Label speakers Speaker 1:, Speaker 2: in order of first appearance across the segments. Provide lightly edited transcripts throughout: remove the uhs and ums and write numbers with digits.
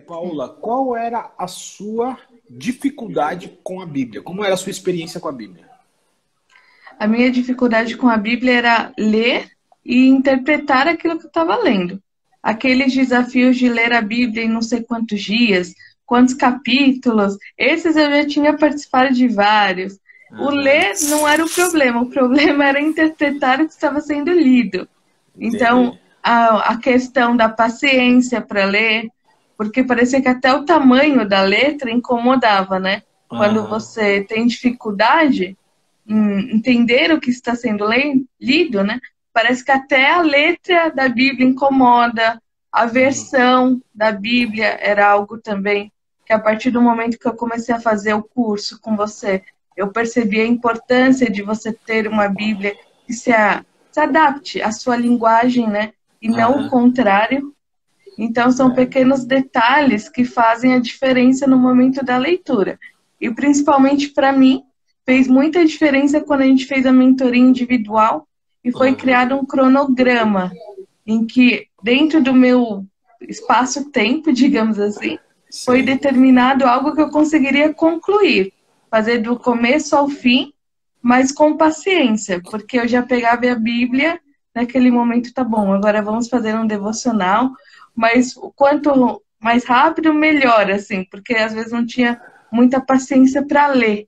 Speaker 1: Paula, qual era a sua dificuldade com a Bíblia? Como era a sua experiência com a Bíblia?
Speaker 2: A minha dificuldade com a Bíblia era ler e interpretar aquilo que eu estava lendo. Aqueles desafios de ler a Bíblia em não sei quantos dias, quantos capítulos, esses eu já tinha participado de vários. O
Speaker 1: Aham,
Speaker 2: ler não era o problema era interpretar o que estava sendo lido. Então,
Speaker 1: entendi.
Speaker 2: a questão da paciência para ler, porque parecia que até o tamanho da letra incomodava, né? Quando
Speaker 1: Aham,
Speaker 2: você tem dificuldade em entender o que está sendo lido, né? Parece que até a letra da Bíblia incomoda, a
Speaker 1: uhum,
Speaker 2: versão da Bíblia era algo também que a partir do momento que eu comecei a fazer o curso com você, eu percebi a importância de você ter uma Bíblia que se adapte à sua linguagem, né? E não o
Speaker 1: aham.
Speaker 2: contrário. Então, são
Speaker 1: É,
Speaker 2: pequenos detalhes que fazem a diferença no momento da leitura. E, principalmente para mim, fez muita diferença quando a gente fez a mentoria individual e foi
Speaker 1: aham,
Speaker 2: criado um cronograma em que, dentro do meu espaço-tempo, digamos assim, foi
Speaker 1: sim.
Speaker 2: determinado algo que eu conseguiria concluir, fazer do começo ao fim, mas com paciência, porque eu já pegava a Bíblia naquele momento, tá bom, agora vamos fazer um devocional, mas o quanto mais rápido, melhor, assim, porque às vezes não tinha muita paciência para ler.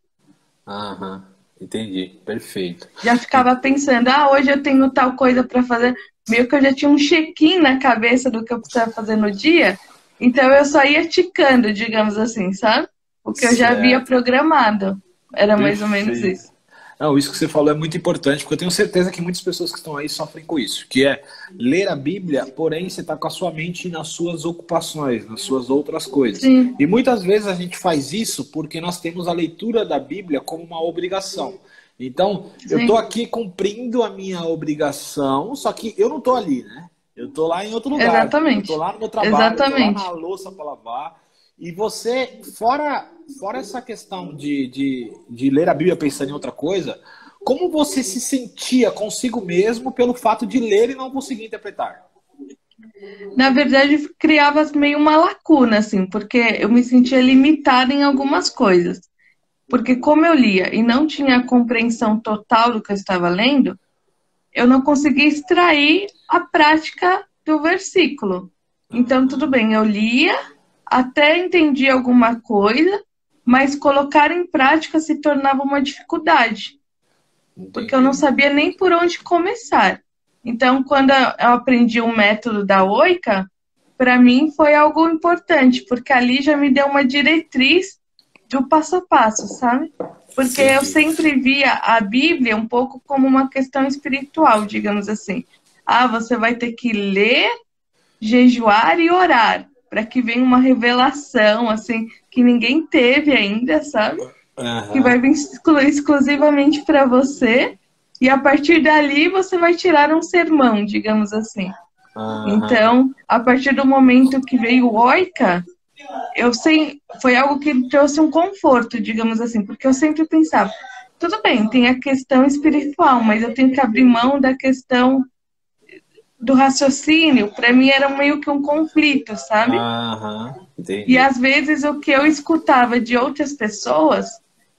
Speaker 1: Aham, entendi. Perfeito.
Speaker 2: Já
Speaker 1: E-
Speaker 2: ficava pensando, hoje eu tenho tal coisa para fazer, meio que eu já tinha um check-in na cabeça do que eu precisava fazer no dia, então eu só ia ticando, digamos assim, sabe? O que eu já havia
Speaker 1: Certo.
Speaker 2: programado. Era mais ou menos
Speaker 1: Perfeito.
Speaker 2: isso.
Speaker 1: Não, isso que você falou é muito importante, porque eu tenho certeza que muitas pessoas que estão aí sofrem com isso, que é ler a Bíblia, porém você está com a sua mente nas suas ocupações, nas suas outras coisas.
Speaker 2: Sim,
Speaker 1: E muitas vezes a gente faz isso porque nós temos a leitura da Bíblia como uma obrigação. Então, eu estou
Speaker 2: sim,
Speaker 1: aqui cumprindo a minha obrigação, só que eu não estou ali, né? Eu estou lá em outro lugar. Eu estou
Speaker 2: exatamente.
Speaker 1: lá no meu trabalho, eu estou lá na
Speaker 2: Exatamente.
Speaker 1: louça para lavar. E você, fora essa questão de ler a Bíblia pensando em outra coisa, como você se sentia consigo mesmo pelo fato de ler e não conseguir interpretar?
Speaker 2: Na verdade, criava meio uma lacuna, assim, porque eu me sentia limitada em algumas coisas. Porque como eu lia e não tinha a compreensão total do que eu estava lendo, eu não conseguia extrair a prática do versículo. Então, tudo
Speaker 1: Aham,
Speaker 2: bem, eu lia, até entendi alguma coisa, mas colocar em prática se tornava uma dificuldade, porque eu não
Speaker 1: entendi.
Speaker 2: sabia nem por onde começar. Então, quando eu aprendi o método da Oica, para mim foi algo importante, porque ali já me deu uma diretriz do passo a passo, sabe? Porque eu
Speaker 1: Entendi.
Speaker 2: sempre via a Bíblia um pouco como uma questão espiritual, digamos assim. Você vai ter que ler, jejuar e orar, para que venha uma revelação, assim, que ninguém teve ainda, sabe? Que
Speaker 1: Aham,
Speaker 2: vai vir exclusivamente para você, e a partir dali você vai tirar um sermão, digamos assim.
Speaker 1: aham,
Speaker 2: Então, a partir do momento que veio o Oica, eu sei, foi algo que trouxe um conforto, digamos assim, porque eu sempre pensava, tudo bem, tem a questão espiritual, mas eu tenho que abrir mão da questão do raciocínio. Para mim era meio que um conflito, sabe?
Speaker 1: aham,
Speaker 2: E
Speaker 1: entendi.
Speaker 2: às vezes o que eu escutava de outras pessoas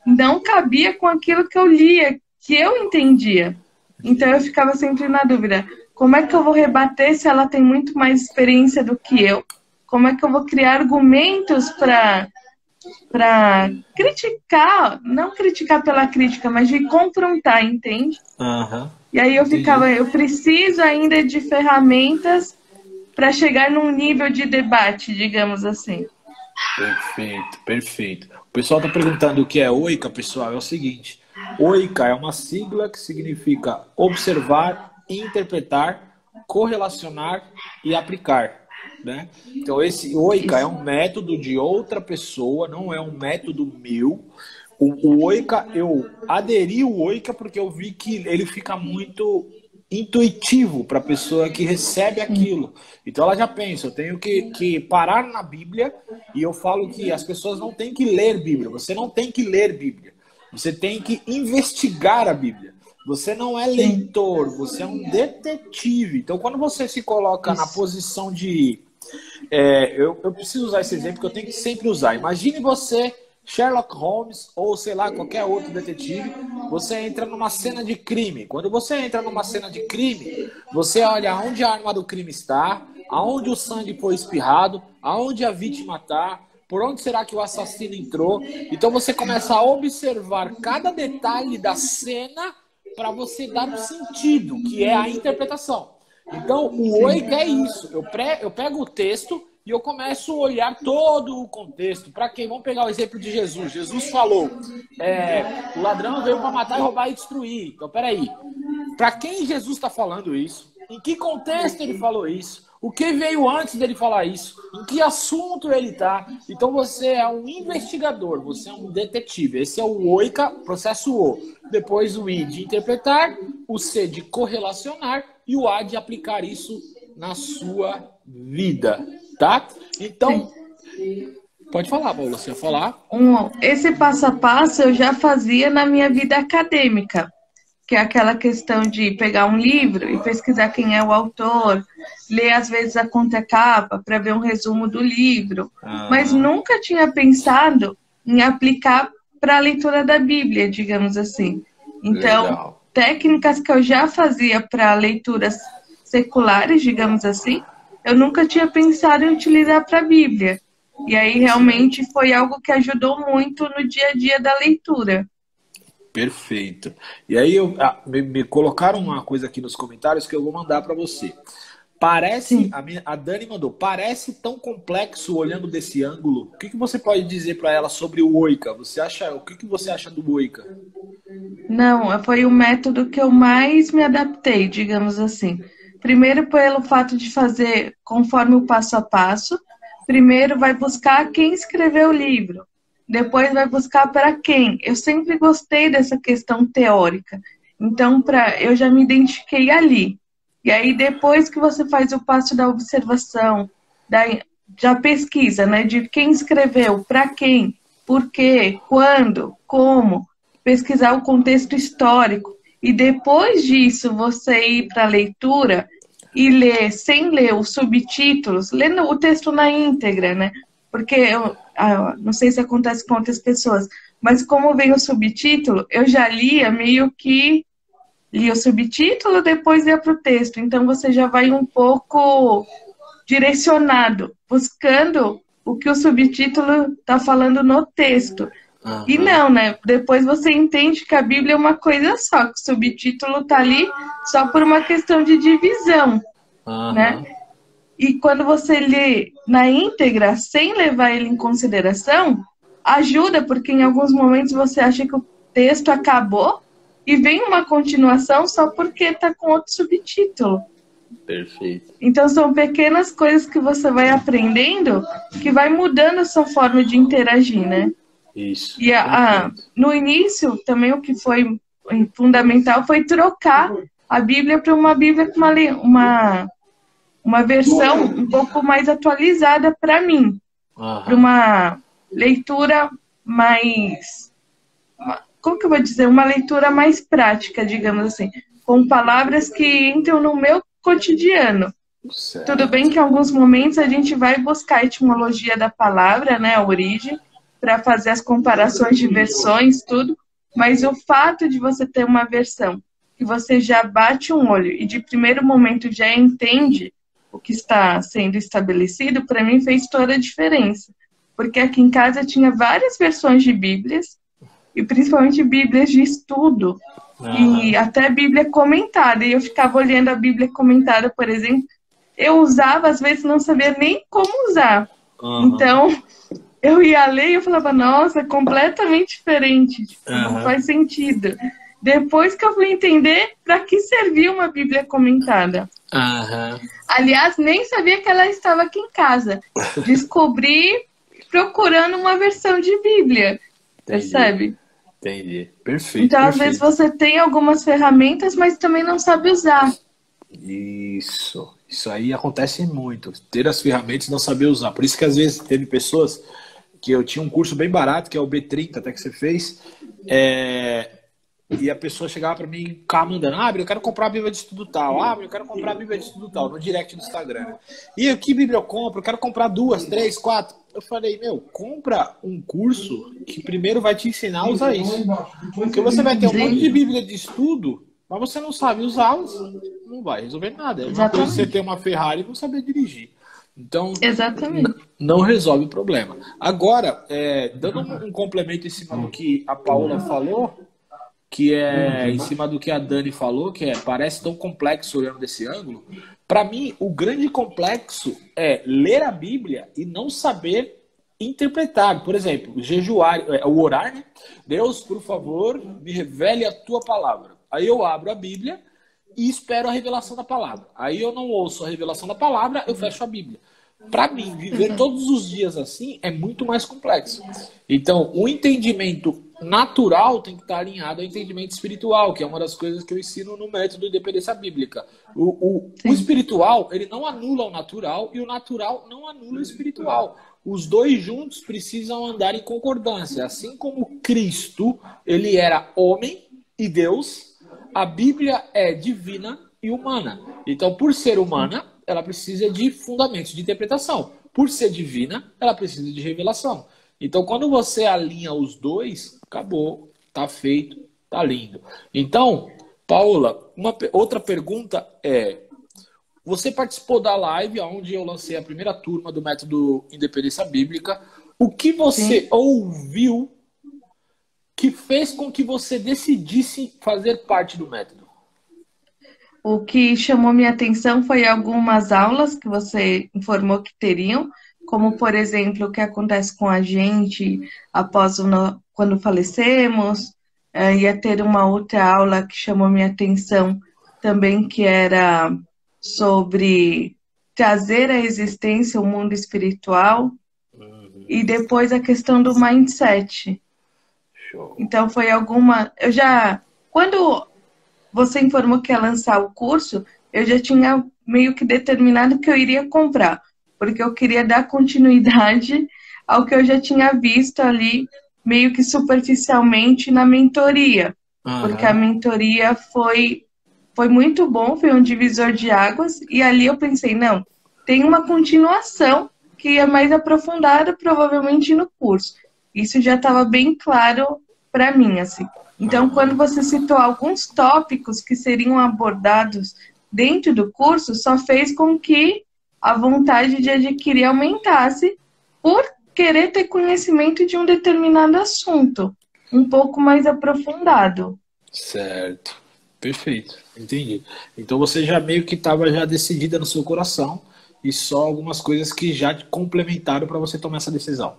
Speaker 2: não cabia com aquilo que eu lia, que eu entendia. Então eu ficava sempre na dúvida: como é que eu vou rebater se ela tem muito mais experiência do que eu? Como é que eu vou criar argumentos para criticar, não criticar pela crítica, mas de confrontar, entende?
Speaker 1: Aham,
Speaker 2: E aí eu
Speaker 1: entendi.
Speaker 2: ficava, eu preciso ainda de ferramentas para chegar num nível de debate, digamos assim.
Speaker 1: Perfeito, perfeito. O pessoal está perguntando o que é OICA, pessoal. É o seguinte: OICA é uma sigla que significa observar, interpretar, correlacionar e aplicar, né? Então, esse OICA é
Speaker 2: Isso.
Speaker 1: um método de outra pessoa, não é um método meu. O OICA, eu aderi o OICA porque eu vi que ele fica muito intuitivo para a pessoa que recebe
Speaker 2: Sim,
Speaker 1: aquilo. Então ela já pensa, eu tenho que parar na Bíblia e eu falo que as pessoas não têm que ler Bíblia. Você não tem que ler Bíblia. Você tem que investigar a Bíblia. Você não é
Speaker 2: sim,
Speaker 1: leitor, você é um detetive. Então, quando você se coloca na
Speaker 2: isso.
Speaker 1: posição de Eu preciso usar esse exemplo que eu tenho que sempre usar. Imagine você, Sherlock Holmes, ou sei lá, qualquer outro detetive, você entra numa cena de crime. Quando você entra numa cena de crime, você olha onde a arma do crime está, aonde o sangue foi espirrado, aonde a vítima está, por onde será que o assassino entrou. Então você começa a observar cada detalhe da cena para você dar um sentido, que é a interpretação. Então, o Oika é isso. Eu pego o texto e eu começo a olhar todo o contexto. Para quem? Vamos pegar o exemplo de Jesus. Jesus falou, o ladrão veio para matar, roubar e destruir. Então, peraí. Para quem Jesus está falando isso? Em que contexto ele falou isso? O que veio antes dele falar isso? Em que assunto ele está? Então, você é um investigador, você é um detetive. Esse é o Oika, processo O. Depois o I de interpretar, o C de correlacionar e o A de aplicar isso na sua vida, tá? Então, pode falar, Paula, você ia falar?
Speaker 2: Esse passo a passo eu já fazia na minha vida acadêmica, que é aquela questão de pegar um livro e pesquisar quem é o autor, ler às vezes a contracapa para ver um resumo do livro, mas nunca tinha pensado em aplicar para a leitura da Bíblia, digamos assim. Então, legal. Técnicas que eu já fazia para leituras seculares, digamos assim, eu nunca tinha pensado em utilizar para a Bíblia. E aí realmente foi algo que ajudou muito no dia a dia da leitura.
Speaker 1: Perfeito. E aí me colocaram uma coisa aqui nos comentários que eu vou mandar para você. Parece, a Dani mandou, parece tão complexo olhando desse ângulo. O que você pode dizer para ela sobre o Oika? O que você acha do Oika?
Speaker 2: Não, foi o método que eu mais me adaptei, digamos assim. Primeiro, pelo fato de fazer conforme o passo a passo. Primeiro, vai buscar quem escreveu o livro. Depois, vai buscar para quem. Eu sempre gostei dessa questão teórica. Então, eu já me identifiquei ali. E aí, depois que você faz o passo da observação, da pesquisa, né? De quem escreveu, para quem, por quê, quando, como, pesquisar o contexto histórico. E depois disso, você ir para a leitura e ler, sem ler os subtítulos, lendo o texto na íntegra, né? Porque não sei se acontece com outras pessoas, mas como vem o subtítulo, eu já lia meio que lia o subtítulo, depois ia para o texto. Então, você já vai um pouco direcionado, buscando o que o subtítulo está falando no texto. E não, né? Depois você entende que a Bíblia é uma coisa só, que o subtítulo está ali só por uma questão de divisão, né? E quando você lê na íntegra, sem levar ele em consideração, ajuda, porque em alguns momentos você acha que o texto acabou e vem uma continuação só porque está com outro subtítulo.
Speaker 1: Perfeito.
Speaker 2: Então são pequenas coisas que você vai aprendendo que vai mudando a sua forma de interagir, né?
Speaker 1: Isso.
Speaker 2: E no início, também o que foi fundamental foi trocar a Bíblia para uma Bíblia com uma versão um pouco mais atualizada para mim. Para uma leitura mais... Como que eu vou dizer? Uma leitura mais prática, digamos assim. Com palavras que entram no meu cotidiano. Certo. Tudo bem que em alguns momentos a gente vai buscar a etimologia da palavra, né? A origem, para fazer as comparações de versões, tudo. Mas o fato de você ter uma versão que você já bate um olho e de primeiro momento já entende o que está sendo estabelecido, para mim fez toda a diferença. Porque aqui em casa tinha várias versões de Bíblias, e principalmente Bíblias de estudo, e até Bíblia comentada. E eu ficava olhando a Bíblia comentada, por exemplo, eu usava, às vezes não sabia nem como usar. Então, eu ia ler e eu falava, nossa, é completamente diferente, tipo, não faz sentido. Depois que eu fui entender para que servia uma Bíblia comentada. Aliás, nem sabia que ela estava aqui em casa. Descobri procurando uma versão de Bíblia. Percebe?
Speaker 1: Entendi. Perfeito.
Speaker 2: Então, às vezes você tem algumas ferramentas, mas também não sabe usar.
Speaker 1: Isso aí acontece muito. Ter as ferramentas e não saber usar. Por isso que às vezes teve pessoas que eu tinha um curso bem barato, que é o B30, até que você fez. e a pessoa chegava para mim e ficava mandando, eu quero comprar a Bíblia de estudo tal, eu quero comprar a Bíblia de estudo tal, no direct do Instagram. Né? E que Bíblia eu compro? Eu quero comprar 2, 3, 4. Eu falei, compra um curso que primeiro vai te ensinar a usar isso. Porque você vai ter um monte de Bíblia de estudo, mas você não sabe usá-las, não vai resolver nada. É uma coisa você ter uma Ferrari e não saber dirigir. Então, não resolve o problema. Agora, dando um complemento em cima do que a Paula falou, que é em cima do que a Dani falou, que parece tão complexo olhando desse ângulo, para mim, o grande complexo é ler a Bíblia e não saber interpretar. Por exemplo, jejuar, o orar, né? Deus, por favor, me revele a tua palavra. Aí eu abro a Bíblia e espero a revelação da palavra. Aí eu não ouço a revelação da palavra, eu fecho a Bíblia. Para mim, viver todos os dias assim é muito mais complexo. Então, o entendimento natural tem que estar alinhado ao entendimento espiritual, que é uma das coisas que eu ensino no método Independência Bíblica. O espiritual, ele não anula o natural e o natural não anula o espiritual. Os dois juntos precisam andar em concordância. Assim como Cristo, ele era homem e Deus, a Bíblia é divina e humana. Então, por ser humana, ela precisa de fundamentos de interpretação. Por ser divina, ela precisa de revelação. Então, quando você alinha os dois, acabou, tá feito, tá lindo. Então, Paula, outra pergunta você participou da live onde eu lancei a primeira turma do método Independência Bíblica. O que você ouviu que fez com que você decidisse fazer parte do método?
Speaker 2: O que chamou minha atenção foi algumas aulas que você informou que teriam, como, por exemplo, o que acontece com a gente após quando falecemos. Ia ter uma outra aula que chamou minha atenção também, que era sobre trazer à existência o mundo espiritual. E depois a questão do mindset.
Speaker 1: Show.
Speaker 2: Então foi quando você informou que ia lançar o curso, eu já tinha meio que determinado que eu iria comprar, porque eu queria dar continuidade ao que eu já tinha visto ali, meio que superficialmente na mentoria. Porque a mentoria foi muito bom, foi um divisor de águas, e ali eu pensei, não, tem uma continuação que é mais aprofundada, provavelmente no curso. Isso já estava bem claro para mim, assim. Então, quando você citou alguns tópicos que seriam abordados dentro do curso, só fez com que a vontade de adquirir aumentasse por querer ter conhecimento de um determinado assunto, um pouco mais aprofundado.
Speaker 1: Certo. Perfeito. Entendi. Então, você já meio que estava já decidida no seu coração e só algumas coisas que já te complementaram para você tomar essa decisão.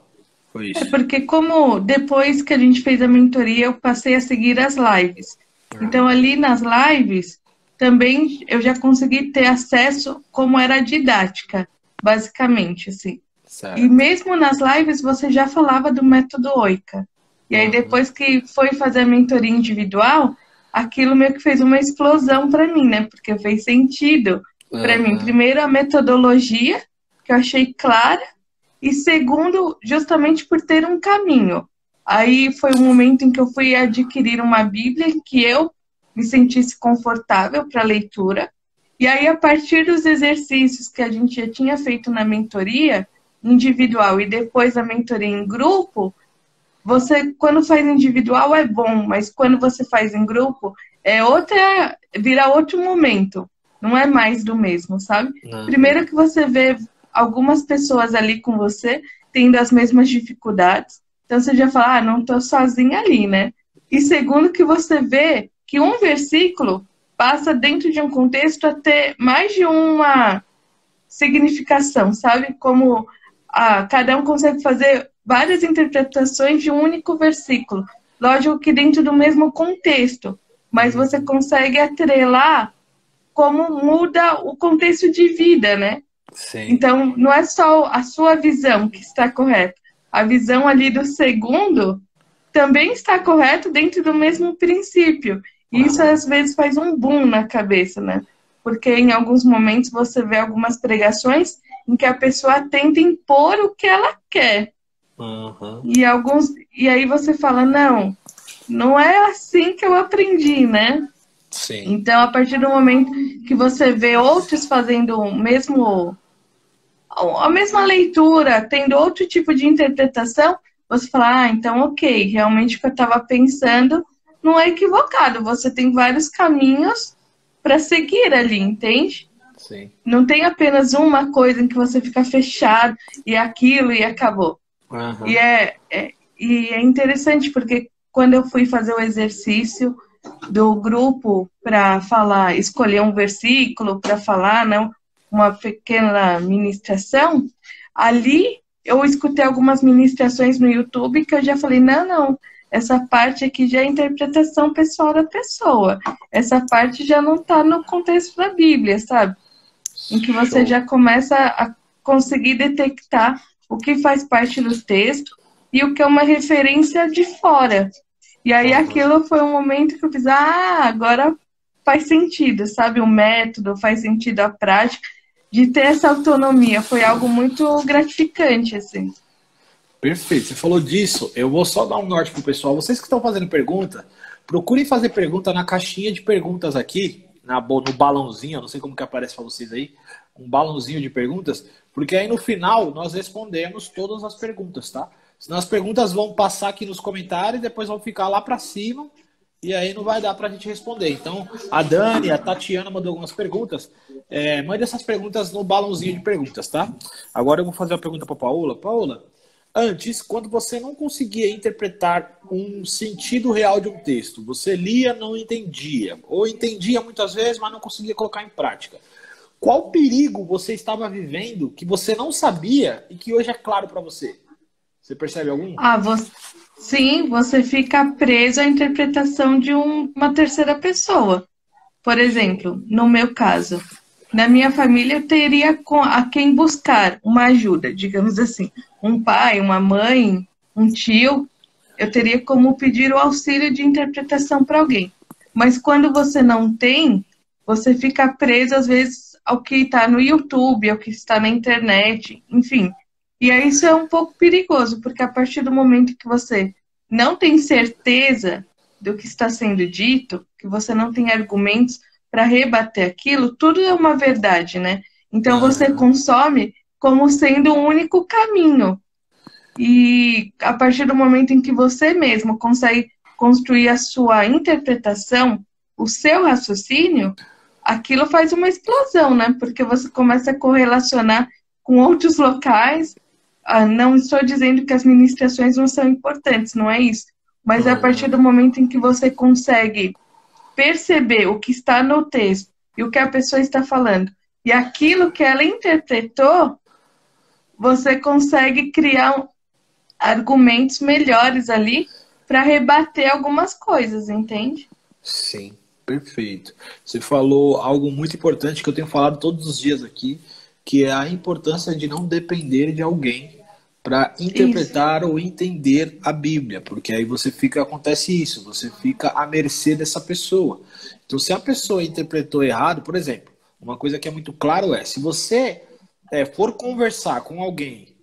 Speaker 1: Foi isso.
Speaker 2: Porque como depois que a gente fez a mentoria, eu passei a seguir as lives. Então, ali nas lives, também eu já consegui ter acesso como era a didática, basicamente, assim.
Speaker 1: Certo.
Speaker 2: E mesmo nas lives, você já falava do método OICA. E aí, depois que foi fazer a mentoria individual, aquilo meio que fez uma explosão para mim, né? Porque fez sentido para mim. Primeiro, a metodologia, que eu achei clara. E segundo, justamente por ter um caminho. Aí foi um momento em que eu fui adquirir uma Bíblia que eu me sentisse confortável para leitura. E aí, a partir dos exercícios que a gente já tinha feito na mentoria individual e depois a mentoria em grupo, você, quando faz individual é bom, mas quando você faz em grupo, vira outro momento. Não é mais do mesmo, sabe? Primeiro que você vê algumas pessoas ali com você tendo as mesmas dificuldades. Então você já fala, não estou sozinha ali, né? E segundo que você vê que um versículo passa dentro de um contexto a ter mais de uma significação, sabe? Como cada um consegue fazer várias interpretações de um único versículo. Lógico que dentro do mesmo contexto, mas você consegue atrelar como muda o contexto de vida, né?
Speaker 1: Sim.
Speaker 2: Então, não é só a sua visão que está correta. A visão ali do segundo também está correta dentro do mesmo princípio. E isso, às vezes, faz um boom na cabeça, né? Porque em alguns momentos você vê algumas pregações em que a pessoa tenta impor o que ela quer. E aí você fala, não, não é assim que eu aprendi, né?
Speaker 1: Sim.
Speaker 2: Então, a partir do momento que você vê outros fazendo a mesma leitura, tendo outro tipo de interpretação, você fala, ah, então ok, realmente o que eu estava pensando não é equivocado. Você tem vários caminhos para seguir ali, entende?
Speaker 1: Sim.
Speaker 2: Não tem apenas uma coisa em que você fica fechado e aquilo e acabou. E
Speaker 1: Aham.
Speaker 2: é interessante porque quando eu fui fazer o exercício do grupo para falar, escolher um versículo para falar, não, uma pequena ministração, ali eu escutei algumas ministrações no YouTube que eu já falei, não, essa parte aqui já é interpretação pessoal da pessoa. Essa parte já não está no contexto da Bíblia, sabe? Em que você
Speaker 1: Show.
Speaker 2: já começa a conseguir detectar o que faz parte do texto e o que é uma referência de fora. E aí
Speaker 1: Aham.
Speaker 2: aquilo foi um momento que eu fiz, agora faz sentido, sabe? O método, faz sentido a prática de ter essa autonomia. Foi algo muito gratificante, assim.
Speaker 1: Perfeito. Você falou disso. Eu vou só dar um norte pro pessoal. Vocês que estão fazendo pergunta, procurem fazer pergunta na caixinha de perguntas aqui, no balãozinho, eu não sei como que aparece para vocês aí, um balãozinho de perguntas, porque aí no final nós respondemos todas as perguntas, tá? Senão as perguntas vão passar aqui nos comentários e depois vão ficar lá para cima e aí não vai dar para a gente responder. Então, a Dani, a Tatiana mandou algumas perguntas. Mande essas perguntas no balãozinho de perguntas, tá? Agora eu vou fazer uma pergunta para Paola. Paola, antes, quando você não conseguia interpretar um sentido real de um texto, você lia, não entendia, ou entendia muitas vezes, mas não conseguia colocar em prática. Qual perigo você estava vivendo que você não sabia e que hoje é claro para você? Você percebe algum?
Speaker 2: Sim, você fica preso à interpretação de uma terceira pessoa. Por
Speaker 1: Show.
Speaker 2: exemplo, no meu caso, na minha família eu teria a quem buscar uma ajuda, digamos assim, um pai, uma mãe, um tio, eu teria como pedir o auxílio de interpretação para alguém. Mas quando você não tem, você fica preso às vezes ao que está no YouTube, ao que está na internet, enfim. E aí isso é um pouco perigoso, porque a partir do momento que você não tem certeza do que está sendo dito, que você não tem argumentos para rebater aquilo, tudo é uma verdade, né? Então você
Speaker 1: Aham.
Speaker 2: consome como sendo o único caminho. E a partir do momento em que você mesmo consegue construir a sua interpretação, o seu raciocínio, aquilo faz uma explosão, né? Porque você começa a correlacionar com outros locais. Não estou dizendo que as ministrações não são importantes, não é isso. Mas é a partir
Speaker 1: Aham.
Speaker 2: do momento em que você consegue perceber o que está no texto e o que a pessoa está falando, e aquilo que ela interpretou, você consegue criar argumentos melhores ali para rebater algumas coisas, entende?
Speaker 1: Sim, perfeito. Você falou algo muito importante que eu tenho falado todos os dias aqui, que é a importância de não depender de alguém para
Speaker 2: Isso.
Speaker 1: interpretar ou entender a Bíblia, porque aí acontece isso, você fica à mercê dessa pessoa. Então, se a pessoa interpretou errado, por exemplo, uma coisa que é muito claro se você for conversar com alguém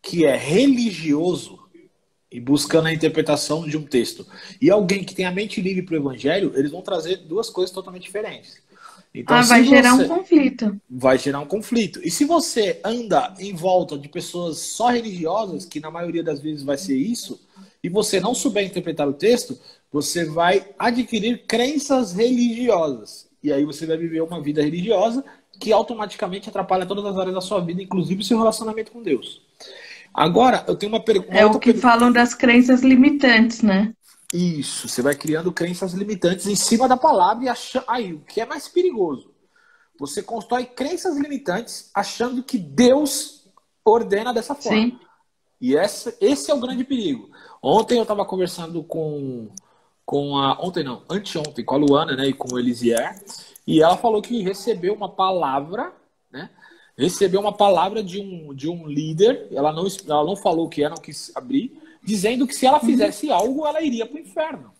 Speaker 1: que é religioso, e buscando a interpretação de um texto, e alguém que tem a mente livre para o evangelho, eles vão trazer duas coisas totalmente diferentes. Então, se
Speaker 2: Vai gerar um
Speaker 1: você
Speaker 2: conflito.
Speaker 1: vai gerar um conflito. E se você anda em volta de pessoas só religiosas, que na maioria das vezes vai ser isso, e você não souber interpretar o texto, você vai adquirir crenças religiosas. E aí você vai viver uma vida religiosa que automaticamente atrapalha todas as áreas da sua vida, inclusive o seu relacionamento com Deus. Agora, eu tenho uma
Speaker 2: É o
Speaker 1: outra
Speaker 2: que
Speaker 1: pergunta.
Speaker 2: falam das crenças limitantes, né?
Speaker 1: Isso, você vai criando crenças limitantes em cima da palavra e achando. Aí, o que é mais perigoso? Você constrói crenças limitantes achando que Deus ordena dessa forma.
Speaker 2: Sim.
Speaker 1: E esse é o grande perigo. Ontem eu estava conversando Ontem não, anteontem, com a Luana, né, e com o Elisier, e ela falou que recebeu uma palavra, né? Recebeu uma palavra de um líder, ela não falou o que é, não quis abrir, dizendo que se ela
Speaker 2: Uhum.
Speaker 1: fizesse algo, ela iria para o inferno.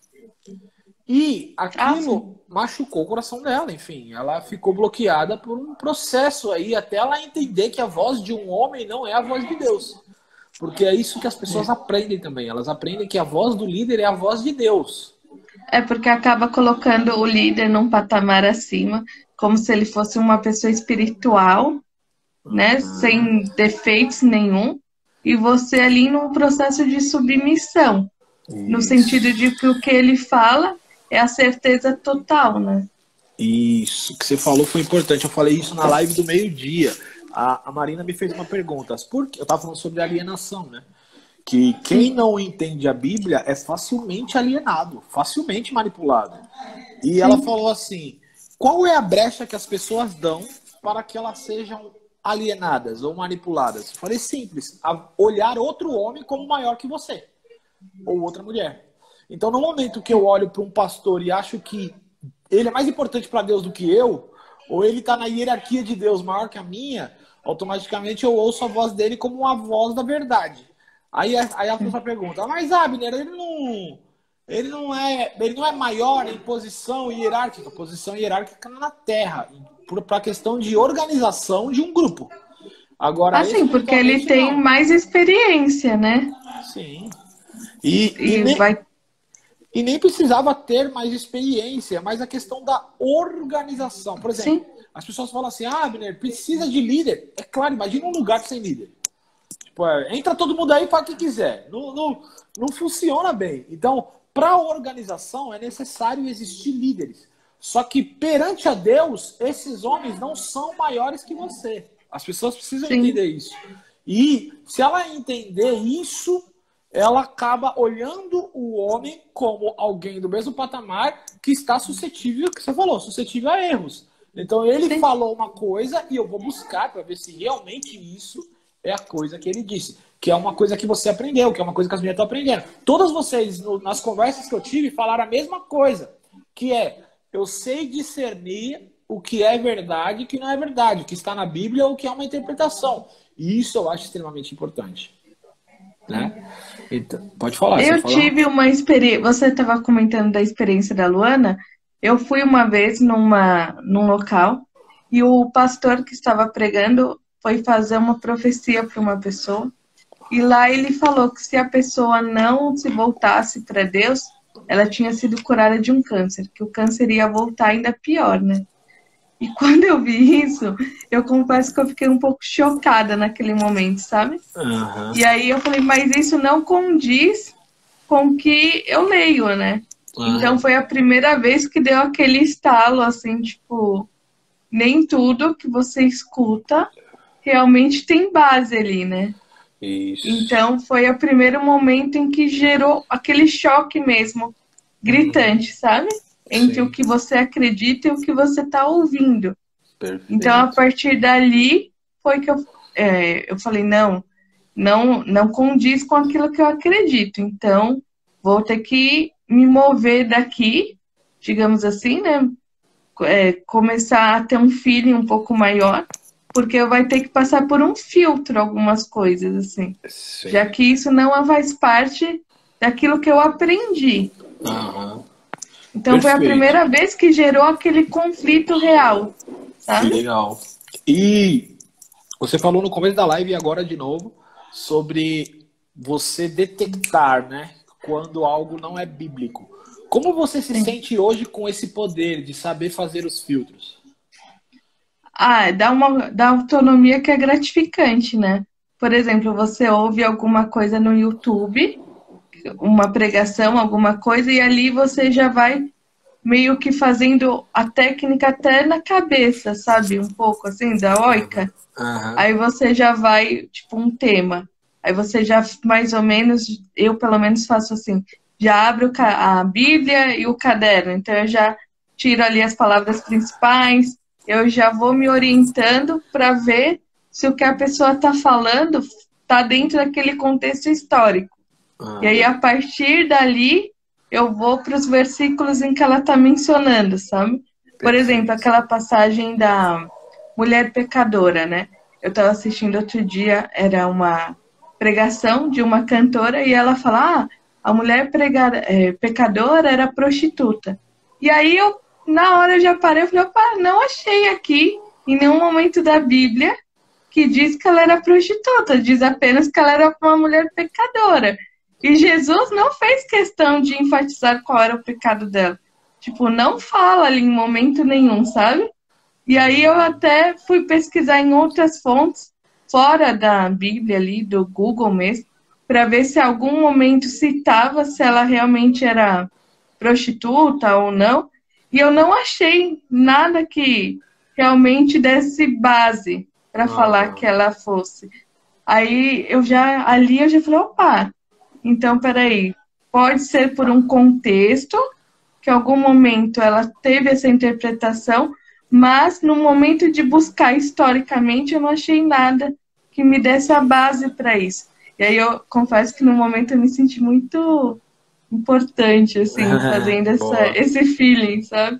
Speaker 1: E
Speaker 2: Sim.
Speaker 1: aquilo machucou o coração dela, enfim. Ela ficou bloqueada por um processo aí, até ela entender que a voz de um homem não é a voz de Deus. Porque é isso que as pessoas aprendem também. Elas aprendem que a voz do líder é a voz de Deus.
Speaker 2: É porque acaba colocando o líder num patamar acima, como se ele fosse uma pessoa espiritual, né?
Speaker 1: Uhum.
Speaker 2: Sem defeitos nenhum, e você ali num processo de submissão, no sentido de
Speaker 1: Isso.
Speaker 2: que o que ele fala é a certeza total, né?
Speaker 1: Isso. O que você falou foi importante. Eu falei isso na live do meio-dia. A Marina me fez uma pergunta. Eu estava falando sobre alienação, né? Que quem
Speaker 2: Sim,
Speaker 1: não entende a Bíblia é facilmente alienado, facilmente manipulado. E ela
Speaker 2: sim,
Speaker 1: falou assim: qual é a brecha que as pessoas dão para que elas sejam alienadas ou manipuladas? Eu falei simples: olhar outro homem como maior que você ou outra mulher. Então, no momento que eu olho para um pastor e acho que ele é mais importante para Deus do que eu, ou ele está na hierarquia de Deus maior que a minha, automaticamente eu ouço a voz dele como uma voz da verdade. Aí a pessoa pergunta, mas Abner, ele não é maior em posição hierárquica, posição hierárquica na Terra, para a questão de organização de um grupo. Agora,
Speaker 2: assim, porque ele
Speaker 1: espiritualmente,
Speaker 2: tem
Speaker 1: não.
Speaker 2: mais experiência, né?
Speaker 1: Sim. E, e,
Speaker 2: E
Speaker 1: nem,
Speaker 2: vai,
Speaker 1: e nem precisava ter mais experiência, mas a questão da organização. Por exemplo,
Speaker 2: sim,
Speaker 1: as pessoas falam assim, Abner, precisa de líder. É claro, imagina um lugar sem líder. Tipo, entra todo mundo aí para o que quiser. Não funciona bem. Então, para a organização é necessário existir líderes. Só que perante a Deus, esses homens não são maiores que você. As pessoas precisam
Speaker 2: sim,
Speaker 1: entender isso. E se ela entender isso, ela acaba olhando o homem como alguém do mesmo patamar que está suscetível, que você falou, suscetível a erros. Então ele
Speaker 2: sim,
Speaker 1: falou uma coisa e eu vou buscar para ver se realmente isso é a coisa que ele disse. Que é uma coisa que você aprendeu, que é uma coisa que as meninas estão aprendendo. Todas vocês, nas conversas que eu tive, falaram a mesma coisa. Que é, eu sei discernir o que é verdade e o que não é verdade. O que está na Bíblia ou o que é uma interpretação. E isso eu acho extremamente importante.
Speaker 2: sim.
Speaker 1: Né? Então, pode falar, você ia
Speaker 2: Eu
Speaker 1: falar?
Speaker 2: tive uma experiência. Você estava comentando da experiência da Luana. Eu fui uma vez num local e o pastor que estava pregando foi fazer uma profecia para uma pessoa. E lá ele falou que se a pessoa não se voltasse para Deus, ela tinha sido curada de um câncer, que o câncer ia voltar ainda pior, né? E quando eu vi isso, eu confesso que eu fiquei um pouco chocada naquele momento, sabe?
Speaker 1: Aham.
Speaker 2: E aí eu falei, mas isso não condiz com o que eu leio, né? Então
Speaker 1: Aham.
Speaker 2: foi a primeira vez que deu aquele estalo, assim, tipo, nem tudo que você escuta realmente tem base ali, né?
Speaker 1: Isso.
Speaker 2: Então foi o primeiro momento em que gerou aquele choque mesmo,
Speaker 1: Uhum.
Speaker 2: gritante, sabe? Entre o
Speaker 1: Sim.
Speaker 2: que você acredita e o que você está ouvindo. Então, a
Speaker 1: Perfeito.
Speaker 2: partir dali, foi que eu falei, não, não condiz com aquilo que eu acredito. Então, vou ter que me mover daqui, digamos assim, né? Começar a ter um feeling um pouco maior, porque eu vai ter que passar por um filtro algumas coisas, assim. Já
Speaker 1: Sim.
Speaker 2: que isso não faz parte daquilo que eu aprendi.
Speaker 1: Aham.
Speaker 2: Então, foi a
Speaker 1: Perfeito.
Speaker 2: primeira vez que gerou aquele conflito real, sabe?
Speaker 1: Legal. E você falou no começo da live e agora de novo sobre você detectar, né, quando algo não é bíblico. Como você se
Speaker 2: Sim.
Speaker 1: sente hoje com esse poder de saber fazer os filtros?
Speaker 2: Ah, dá autonomia que é gratificante, né? Por exemplo, você ouve alguma coisa no YouTube, uma pregação, alguma coisa, e ali você já vai meio que fazendo a técnica até na cabeça, sabe? Um pouco assim, da oica.
Speaker 1: Aham.
Speaker 2: Aí você já vai, tipo, um tema. Aí você já, mais ou menos, eu pelo menos faço assim, já abro a Bíblia e o caderno. Então eu já tiro ali as palavras principais, eu já vou me orientando para ver se o que a pessoa está falando está dentro daquele contexto histórico. E aí,
Speaker 1: Aham.
Speaker 2: a partir dali, eu vou para os versículos em que ela está mencionando, sabe? Por exemplo,
Speaker 1: Perfeito.
Speaker 2: aquela passagem da mulher pecadora, né? Eu estava assistindo outro dia, era uma pregação de uma cantora e ela fala: a mulher pecadora era prostituta. E aí eu, na hora, eu já parei e falei: opa, não achei aqui, em nenhum momento da Bíblia, que diz que ela era prostituta, diz apenas que ela era uma mulher pecadora. E Jesus não fez questão de enfatizar qual era o pecado dela. Tipo, não fala ali em momento nenhum, sabe? E aí eu até fui pesquisar em outras fontes, fora da Bíblia ali, do Google mesmo, para ver se algum momento citava se ela realmente era prostituta ou não. E eu não achei nada que realmente desse base para falar que ela fosse. Aí ali eu já falei, opa, então peraí, pode ser por um contexto, que em algum momento ela teve essa interpretação, mas no momento de buscar historicamente eu não achei nada que me desse a base para isso. E aí eu confesso que no momento eu me senti muito importante, assim, fazendo esse feeling, sabe?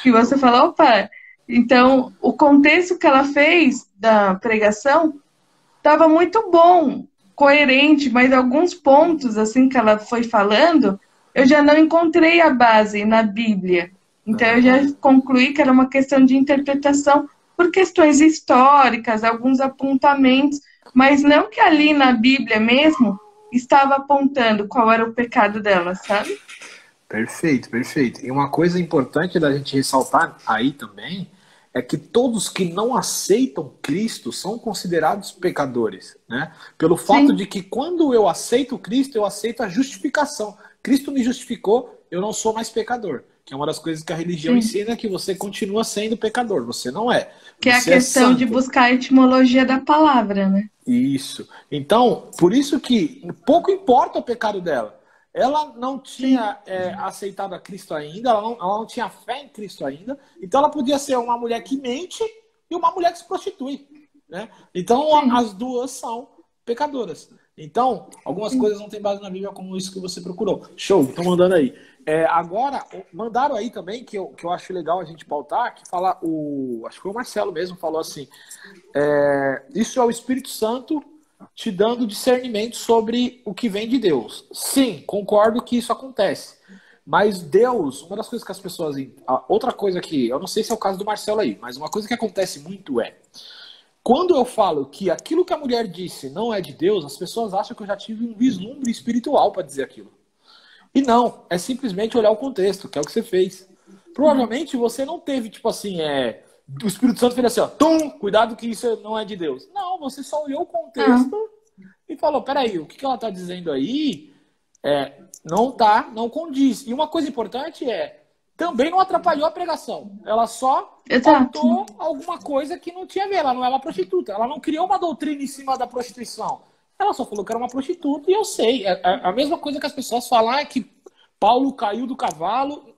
Speaker 2: Que você fala, opa, então o contexto que ela fez da pregação estava muito bom, coerente, mas alguns pontos, assim, que ela foi falando, eu já não encontrei a base na Bíblia. Então eu já concluí que era uma questão de interpretação por questões históricas, alguns apontamentos, mas não que ali na Bíblia mesmo estava apontando qual era o pecado dela, sabe?
Speaker 1: Perfeito, perfeito. E uma coisa importante da gente ressaltar aí também é que todos que não aceitam Cristo são considerados pecadores, né? Pelo fato de que quando eu aceito Cristo, eu aceito a justificação. Cristo me justificou, eu não sou mais pecador. Que é uma das coisas que a religião ensina, que você continua sendo pecador, você não é.
Speaker 2: Que é a questão de buscar a etimologia da palavra, né?
Speaker 1: Isso. Então, por isso que pouco importa o pecado dela. Ela não tinha aceitado a Cristo ainda, ela não tinha fé em Cristo ainda, então ela podia ser uma mulher que mente e uma mulher que se prostitui, né? Então as duas são pecadoras. Então, algumas coisas não tem base na Bíblia, como isso que você procurou. Show, estão mandando aí. Agora, mandaram aí também, que eu acho legal a gente pautar, que fala, acho que foi o Marcelo mesmo, falou assim, isso é o Espírito Santo te dando discernimento sobre o que vem de Deus. Sim, concordo que isso acontece. Mas Deus, uma das coisas que as pessoas... Outra coisa que, eu não sei se é o caso do Marcelo aí, mas uma coisa que acontece muito quando eu falo que aquilo que a mulher disse não é de Deus, as pessoas acham que eu já tive um vislumbre espiritual para dizer aquilo. E não, é simplesmente olhar o contexto, que é o que você fez. Provavelmente você não teve, tipo assim, o Espírito Santo fez assim, ó, tum, cuidado que isso não é de Deus. Não, você só olhou o contexto e falou, peraí, o que ela está dizendo aí não condiz. E uma coisa importante também não atrapalhou a pregação. Ela só faltou alguma coisa que não tinha a ver. Ela não era prostituta. Ela não criou uma doutrina em cima da prostituição. Ela só falou que era uma prostituta e eu sei. É a mesma coisa que as pessoas falam, que Paulo caiu do cavalo.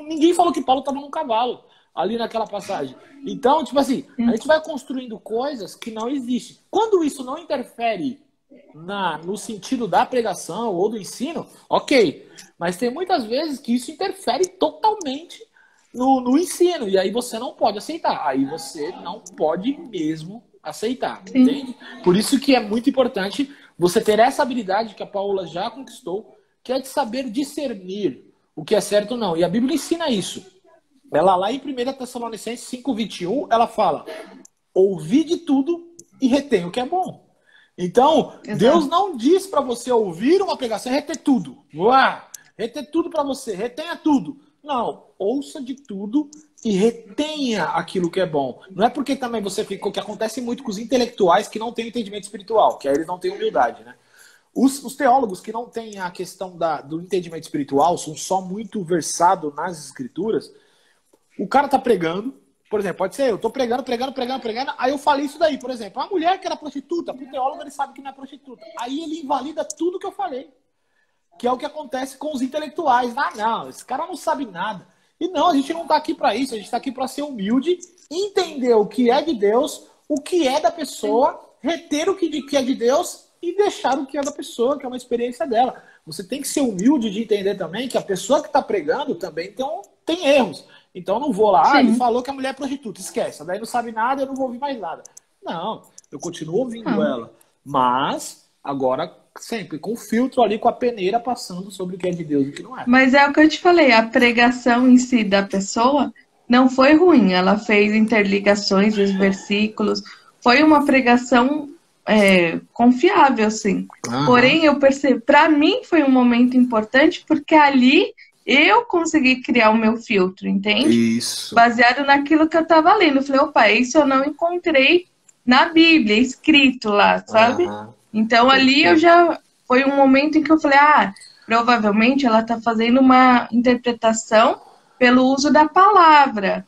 Speaker 1: Ninguém falou que Paulo estava num cavalo ali naquela passagem. Então, tipo assim, a gente vai construindo coisas que não existem. Quando isso não interfere no sentido da pregação ou do ensino, ok. Mas tem muitas vezes que isso interfere totalmente no ensino. E aí você não pode aceitar. Aí você não pode mesmo aceitar. Entende? Por isso que é muito importante você ter essa habilidade que a Paula já conquistou, que é de saber discernir o que é certo ou não. E a Bíblia ensina isso. Ela lá em 1 Tessalonicenses 5:21, ela fala, ouvi de tudo e retém o que é bom. Então, Deus não diz para você ouvir uma pregação e reter tudo. Reter tudo para você, retenha tudo. Não, ouça de tudo e retenha aquilo que é bom. Não é porque também você ficou, que acontece muito com os intelectuais que não têm entendimento espiritual, que aí eles não têm humildade, né? Os teólogos que não têm a questão do entendimento espiritual, são só muito versados nas escrituras. O cara tá pregando, por exemplo, pode ser eu tô pregando, aí eu falei isso daí, por exemplo, a mulher que era prostituta, pro teólogo ele sabe que não é prostituta. Aí ele invalida tudo que eu falei, que é o que acontece com os intelectuais. Não, esse cara não sabe nada. E não, a gente não tá aqui para isso, a gente tá aqui para ser humilde, entender o que é de Deus, o que é da pessoa, reter o que é de Deus e deixar o que é da pessoa, que é uma experiência dela. Você tem que ser humilde de entender também que a pessoa que está pregando também tem erros. Então eu não vou lá, ele falou que a mulher é prostituta, esquece. Daí não sabe nada, eu não vou ouvir mais nada. Não, eu continuo ouvindo ela. Mas, agora, sempre com o filtro ali, com a peneira passando sobre o que é de Deus e o que não é.
Speaker 2: Mas é o que eu te falei, a pregação em si da pessoa não foi ruim. Ela fez interligações dos versículos. Foi uma pregação confiável, assim.
Speaker 1: Aham.
Speaker 2: Porém, eu percebo, para mim foi um momento importante porque ali eu consegui criar o meu filtro, entende?
Speaker 1: Isso.
Speaker 2: Baseado naquilo que eu estava lendo. Eu falei, opa, isso eu não encontrei na Bíblia, escrito lá, sabe?
Speaker 1: Aham.
Speaker 2: Então ali eu
Speaker 1: Perfeito.
Speaker 2: já foi um momento em que eu falei, provavelmente ela está fazendo uma interpretação pelo uso da palavra.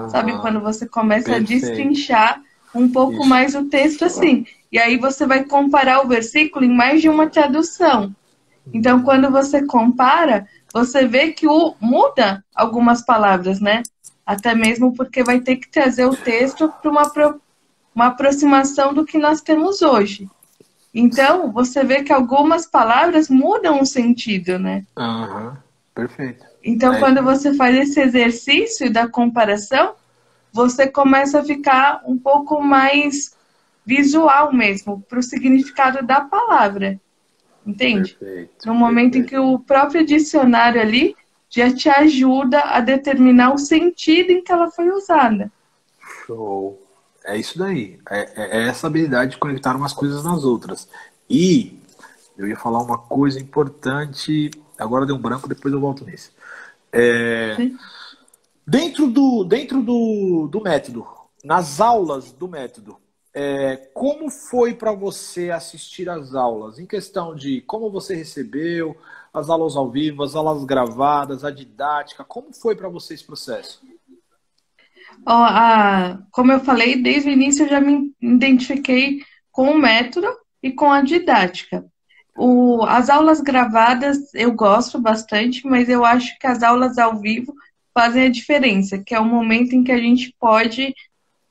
Speaker 2: Sabe, quando
Speaker 1: Aham.
Speaker 2: você começa a
Speaker 1: Perfeito.
Speaker 2: destrinchar um pouco
Speaker 1: Isso.
Speaker 2: mais o texto assim. E aí você vai comparar o versículo em mais de uma tradução. Então, quando você compara, você vê que muda algumas palavras, né? Até mesmo porque vai ter que trazer o texto para uma aproximação do que nós temos hoje. Então, você vê que algumas palavras mudam o sentido, né?
Speaker 1: Aham. Perfeito.
Speaker 2: Então,
Speaker 1: É isso
Speaker 2: quando
Speaker 1: aí.
Speaker 2: você faz esse exercício da comparação, você começa a ficar um pouco mais visual mesmo, para o significado da palavra, entende?
Speaker 1: Perfeito.
Speaker 2: No momento em
Speaker 1: Perfeito.
Speaker 2: que o próprio dicionário ali já te ajuda a determinar o sentido em que ela foi usada.
Speaker 1: Show. É isso daí. É essa habilidade de conectar umas coisas nas outras. E eu ia falar uma coisa importante. Agora deu um branco, depois eu volto nisso. É,
Speaker 2: Sim.
Speaker 1: dentro do método, nas aulas do método, como foi para você assistir às aulas? Em questão de como você recebeu, as aulas ao vivo, as aulas gravadas, a didática, como foi para você esse processo?
Speaker 2: Ó, como eu falei, desde o início eu já me identifiquei com o método e com a didática. As aulas gravadas eu gosto bastante, mas eu acho que as aulas ao vivo fazem a diferença, que é o momento em que a gente pode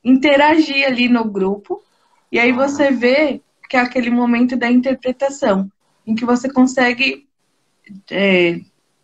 Speaker 2: interagir ali no grupo, e aí
Speaker 1: Aham,
Speaker 2: você vê que é aquele momento da interpretação, em que você consegue,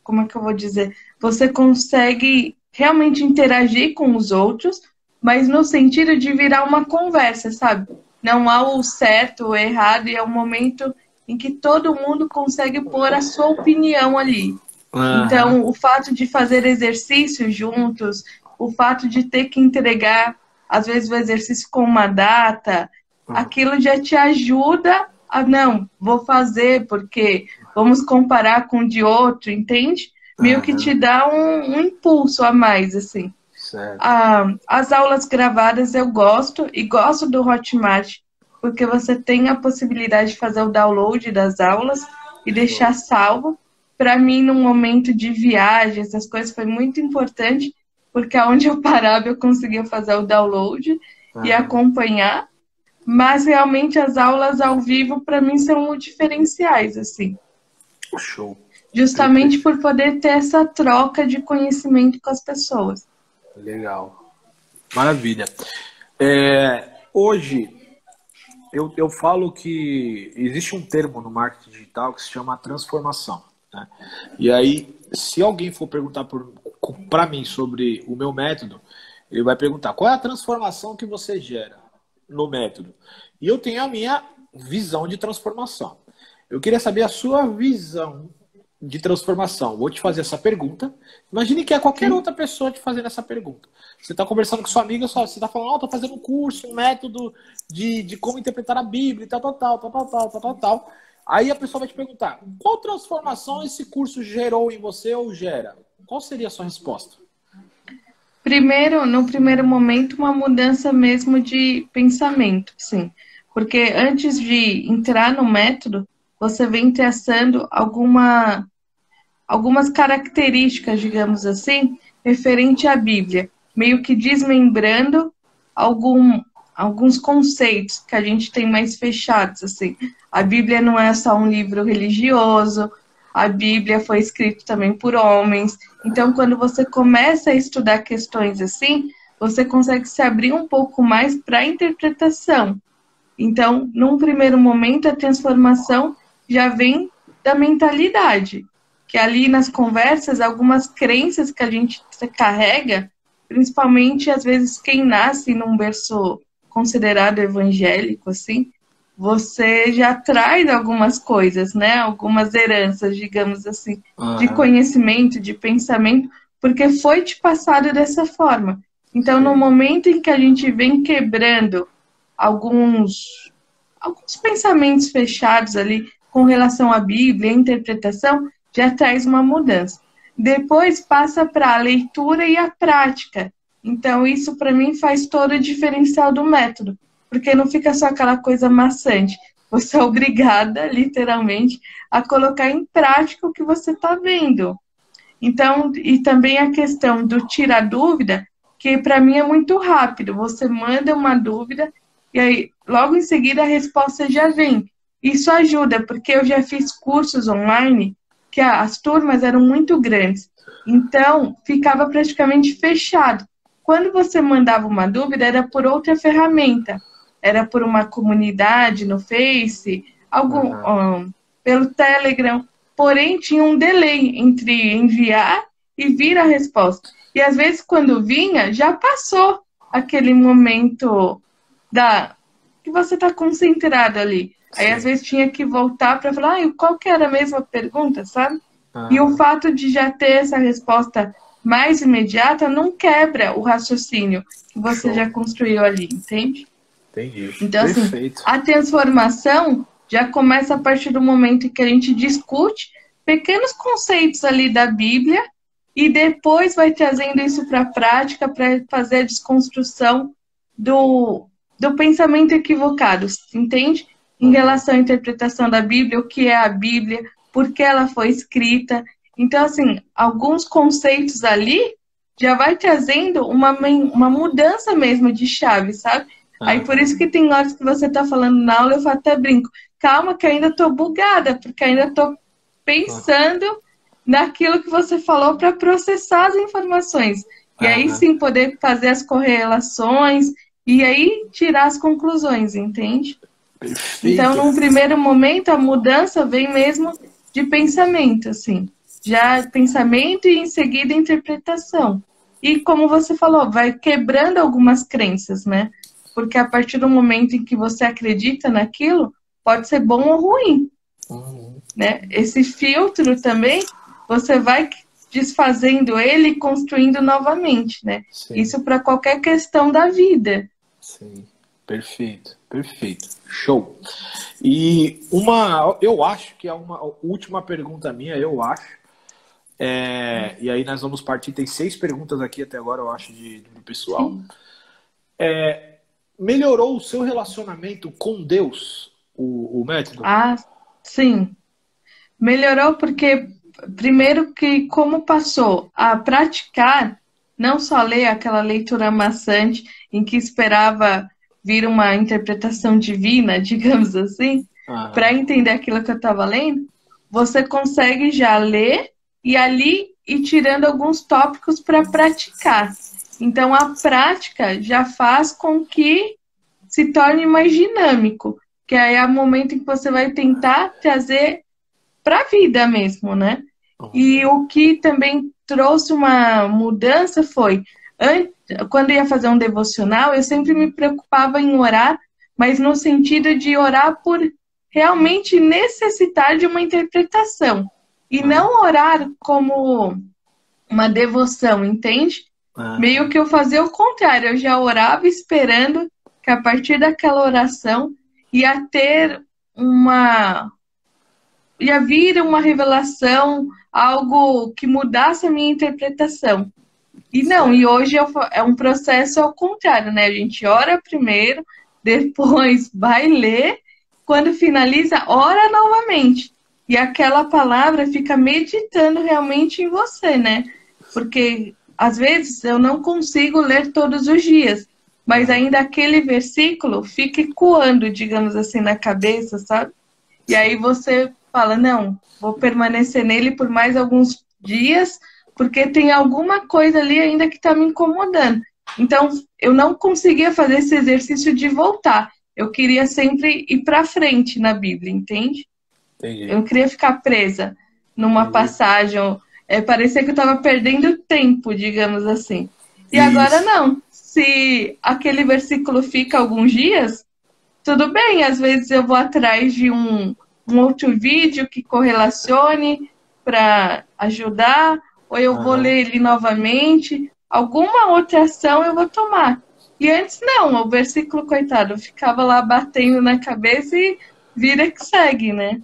Speaker 2: como é que eu vou dizer? Você consegue realmente interagir com os outros, mas no sentido de virar uma conversa, sabe? Não há o certo ou errado, e é o momento em que todo mundo consegue pôr a sua opinião ali.
Speaker 1: aham,
Speaker 2: Então, o fato de fazer exercícios juntos, o fato de ter que entregar, às vezes, o exercício com uma data, aquilo já te ajuda a, não, vou fazer porque vamos comparar com o de outro, entende? Meio que te
Speaker 1: aham,
Speaker 2: dá um impulso a mais, assim.
Speaker 1: certo.
Speaker 2: As aulas gravadas eu gosto, e gosto do Hotmart, porque você tem a possibilidade de fazer o download das aulas e deixar
Speaker 1: Show.
Speaker 2: salvo. Para mim, num momento de viagem, essas coisas foi muito importante, porque aonde eu parava eu conseguia fazer o download e
Speaker 1: Aham,
Speaker 2: acompanhar. Mas realmente as aulas ao vivo para mim são diferenciais, assim,
Speaker 1: show.
Speaker 2: justamente
Speaker 1: Perfeito.
Speaker 2: por poder ter essa troca de conhecimento com as pessoas.
Speaker 1: Legal. Maravilha. Hoje, eu falo que existe um termo no marketing digital que se chama transformação, né? E aí, se alguém for perguntar para mim sobre o meu método, ele vai perguntar qual é a transformação que você gera no método. E eu tenho a minha visão de transformação. Eu queria saber a sua visão de transformação. Vou te fazer essa pergunta. Imagine que é qualquer
Speaker 2: Sim?
Speaker 1: outra pessoa te fazendo essa pergunta. Você está conversando com sua amiga, você está falando, estou fazendo um curso, um método de como interpretar a Bíblia, e tal, tal, tal, tal, tal, tal, tal, tal, tal. Aí a pessoa vai te perguntar, qual transformação esse curso gerou em você ou gera? Qual seria a sua resposta?
Speaker 2: Primeiro, no primeiro momento, uma mudança mesmo de pensamento, sim. Porque antes de entrar no método, você vem traçando algumas características, digamos assim, referente à Bíblia, meio que desmembrando alguns conceitos que a gente tem mais fechados, assim. A Bíblia não é só um livro religioso, a Bíblia foi escrita também por homens. Então, quando você começa a estudar questões assim, você consegue se abrir um pouco mais para a interpretação. Então, num primeiro momento, a transformação já vem da mentalidade, que ali nas conversas, algumas crenças que a gente carrega, principalmente às vezes quem nasce num berço considerado evangélico, assim, você já traz algumas coisas, né? Algumas heranças, digamos assim, de
Speaker 1: Aham,
Speaker 2: conhecimento, de pensamento, porque foi te passado dessa forma. Então, no
Speaker 1: sei.
Speaker 2: momento em que a gente vem quebrando alguns, alguns pensamentos fechados ali com relação à Bíblia, a interpretação, já traz uma mudança. Depois passa para a leitura e a prática. Então, isso para mim faz todo o diferencial do método, porque não fica só aquela coisa maçante. Você é obrigada, literalmente, a colocar em prática o que você está vendo. Então, e também a questão do tirar dúvida, que para mim é muito rápido. Você manda uma dúvida e aí logo em seguida a resposta já vem. Isso ajuda, porque eu já fiz cursos online que as turmas eram muito grandes. Então, ficava praticamente fechado. Quando você mandava uma dúvida, era por outra ferramenta. Era por uma comunidade no Face, pelo Telegram. Porém, tinha um delay entre enviar e vir a resposta. E às vezes, quando vinha, já passou aquele momento que você está concentrado ali. Aí, às vezes, tinha que voltar para falar, qual que era a mesma pergunta, sabe? E o fato de já ter essa resposta mais imediata não quebra o raciocínio que você já construiu ali, entende?
Speaker 1: Entendi.
Speaker 2: Então,
Speaker 1: Perfeito.
Speaker 2: assim, a transformação já começa a partir do momento em que a gente discute pequenos conceitos ali da Bíblia e depois vai trazendo isso para a prática para fazer a desconstrução do pensamento equivocado, entende? Em relação à interpretação da Bíblia, o que é a Bíblia, por que ela foi escrita. Então, assim, alguns conceitos ali já vai trazendo uma mudança mesmo de chave, sabe? Aí por isso que tem horas que você tá falando na aula, eu até brinco. Calma que eu ainda tô bugada, porque ainda tô pensando naquilo que você falou para processar as informações. E aí sim poder fazer as correlações e aí tirar as conclusões, entende?
Speaker 1: Perfeito.
Speaker 2: Então, num primeiro momento, a mudança vem mesmo de pensamento, assim. Já pensamento e em seguida interpretação. E como você falou, vai quebrando algumas crenças, né? Porque a partir do momento em que você acredita naquilo, pode ser bom ou ruim. Né? Esse filtro também, você vai desfazendo ele e construindo novamente, né? Sim. Isso para qualquer questão da vida.
Speaker 1: Sim, perfeito, perfeito. Show. E eu acho que é uma última pergunta minha, eu acho. E aí nós vamos partir, tem 6 perguntas aqui até agora, eu acho, do pessoal. Melhorou o seu relacionamento com Deus, o método?
Speaker 2: Sim. Melhorou porque, primeiro que como passou a praticar, não só ler aquela leitura maçante em que esperava vir uma interpretação divina, digamos assim, para entender aquilo que eu estava lendo, você consegue já ler e ali ir tirando alguns tópicos para praticar. Então, a prática já faz com que se torne mais dinâmico, que aí é o momento em que você vai tentar trazer para a vida mesmo, né? E o que também trouxe uma mudança foi, quando eu ia fazer um devocional, eu sempre me preocupava em orar, mas no sentido de orar por realmente necessitar de uma interpretação. E não orar como uma devoção, entende? Meio que eu fazia o contrário, eu já orava esperando que a partir daquela oração ia vir uma revelação, algo que mudasse a minha interpretação. E não, e hoje é um processo ao contrário, né? A gente ora primeiro, depois vai ler, quando finaliza, ora novamente. E aquela palavra fica meditando realmente em você, né? Porque às vezes eu não consigo ler todos os dias, mas ainda aquele versículo fica ecoando, digamos assim, na cabeça, sabe? E aí você fala, não, vou permanecer nele por mais alguns dias, porque tem alguma coisa ali ainda que está me incomodando. Então, eu não conseguia fazer esse exercício de voltar. Eu queria sempre ir para frente na Bíblia, entende?
Speaker 1: Entendi.
Speaker 2: Eu não queria ficar presa numa passagem, parecia que eu estava perdendo tempo, digamos assim. E agora não. Se aquele versículo fica alguns dias, tudo bem, às vezes eu vou atrás de um outro vídeo que correlacione para ajudar, ou eu vou ler ele novamente. Alguma outra ação eu vou tomar. E antes não, o versículo, coitado, ficava lá batendo na cabeça e vira que segue, né?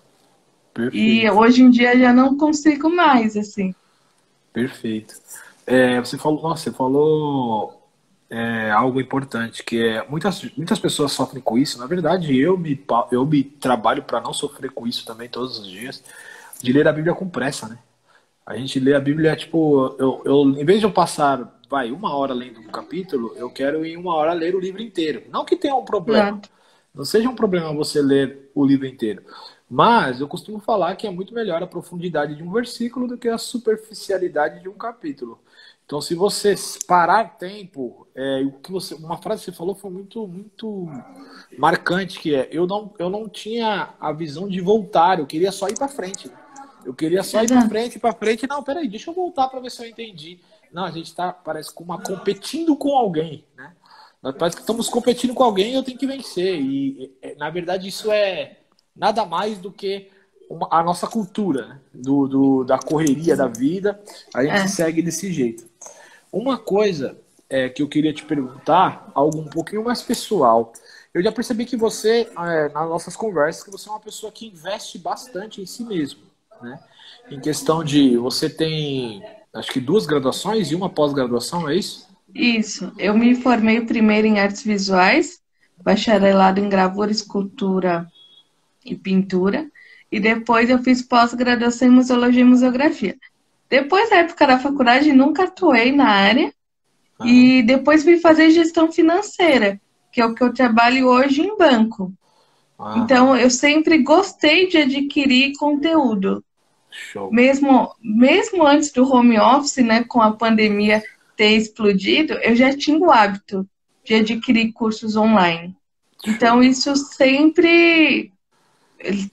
Speaker 2: E
Speaker 1: Perfeito,
Speaker 2: hoje em dia já não consigo mais, assim.
Speaker 1: perfeito. Você falou, nossa, você falou algo importante, que é muitas pessoas sofrem com isso. Na verdade, eu me trabalho para não sofrer com isso também todos os dias, de ler a Bíblia com pressa, né? A gente lê a Bíblia, tipo, em vez de eu passar, uma hora lendo um capítulo, eu quero em uma hora ler o livro inteiro. Não que tenha um problema.
Speaker 2: Exato.
Speaker 1: Não seja um problema você ler o livro inteiro. Mas eu costumo falar que é muito melhor a profundidade de um versículo do que a superficialidade de um capítulo. Então, se você parar tempo, uma frase que você falou foi muito, muito marcante, que é eu não tinha a visão de voltar, eu queria só ir para frente. Eu queria só ir
Speaker 2: Exato.
Speaker 1: para frente. Não, peraí, deixa eu voltar para ver se eu entendi. Não, a gente está, parece, competindo com alguém, né? Parece que estamos competindo com alguém e eu tenho que vencer. Na verdade, isso é nada mais do que a nossa cultura, né? Da correria da vida. A gente
Speaker 2: É.
Speaker 1: segue desse jeito. Uma coisa que eu queria te perguntar, algo um pouquinho mais pessoal. Eu já percebi que você, nas nossas conversas, que você é uma pessoa que investe bastante em si mesmo, né? Em questão de você tem, acho que 2 graduações e uma pós-graduação, é isso?
Speaker 2: Isso. Eu me formei primeiro em artes visuais, bacharelado em gravura, escultura e pintura, e depois eu fiz pós-graduação em museologia e museografia. Depois, na época da faculdade, nunca atuei na área,
Speaker 1: Aham.
Speaker 2: e depois fui fazer gestão financeira, que é o que eu trabalho hoje em banco.
Speaker 1: Aham.
Speaker 2: Então, eu sempre gostei de adquirir conteúdo.
Speaker 1: Show.
Speaker 2: Mesmo antes do home office, né, com a pandemia ter explodido, eu já tinha o hábito de adquirir cursos online. Então,
Speaker 1: Show.
Speaker 2: isso sempre,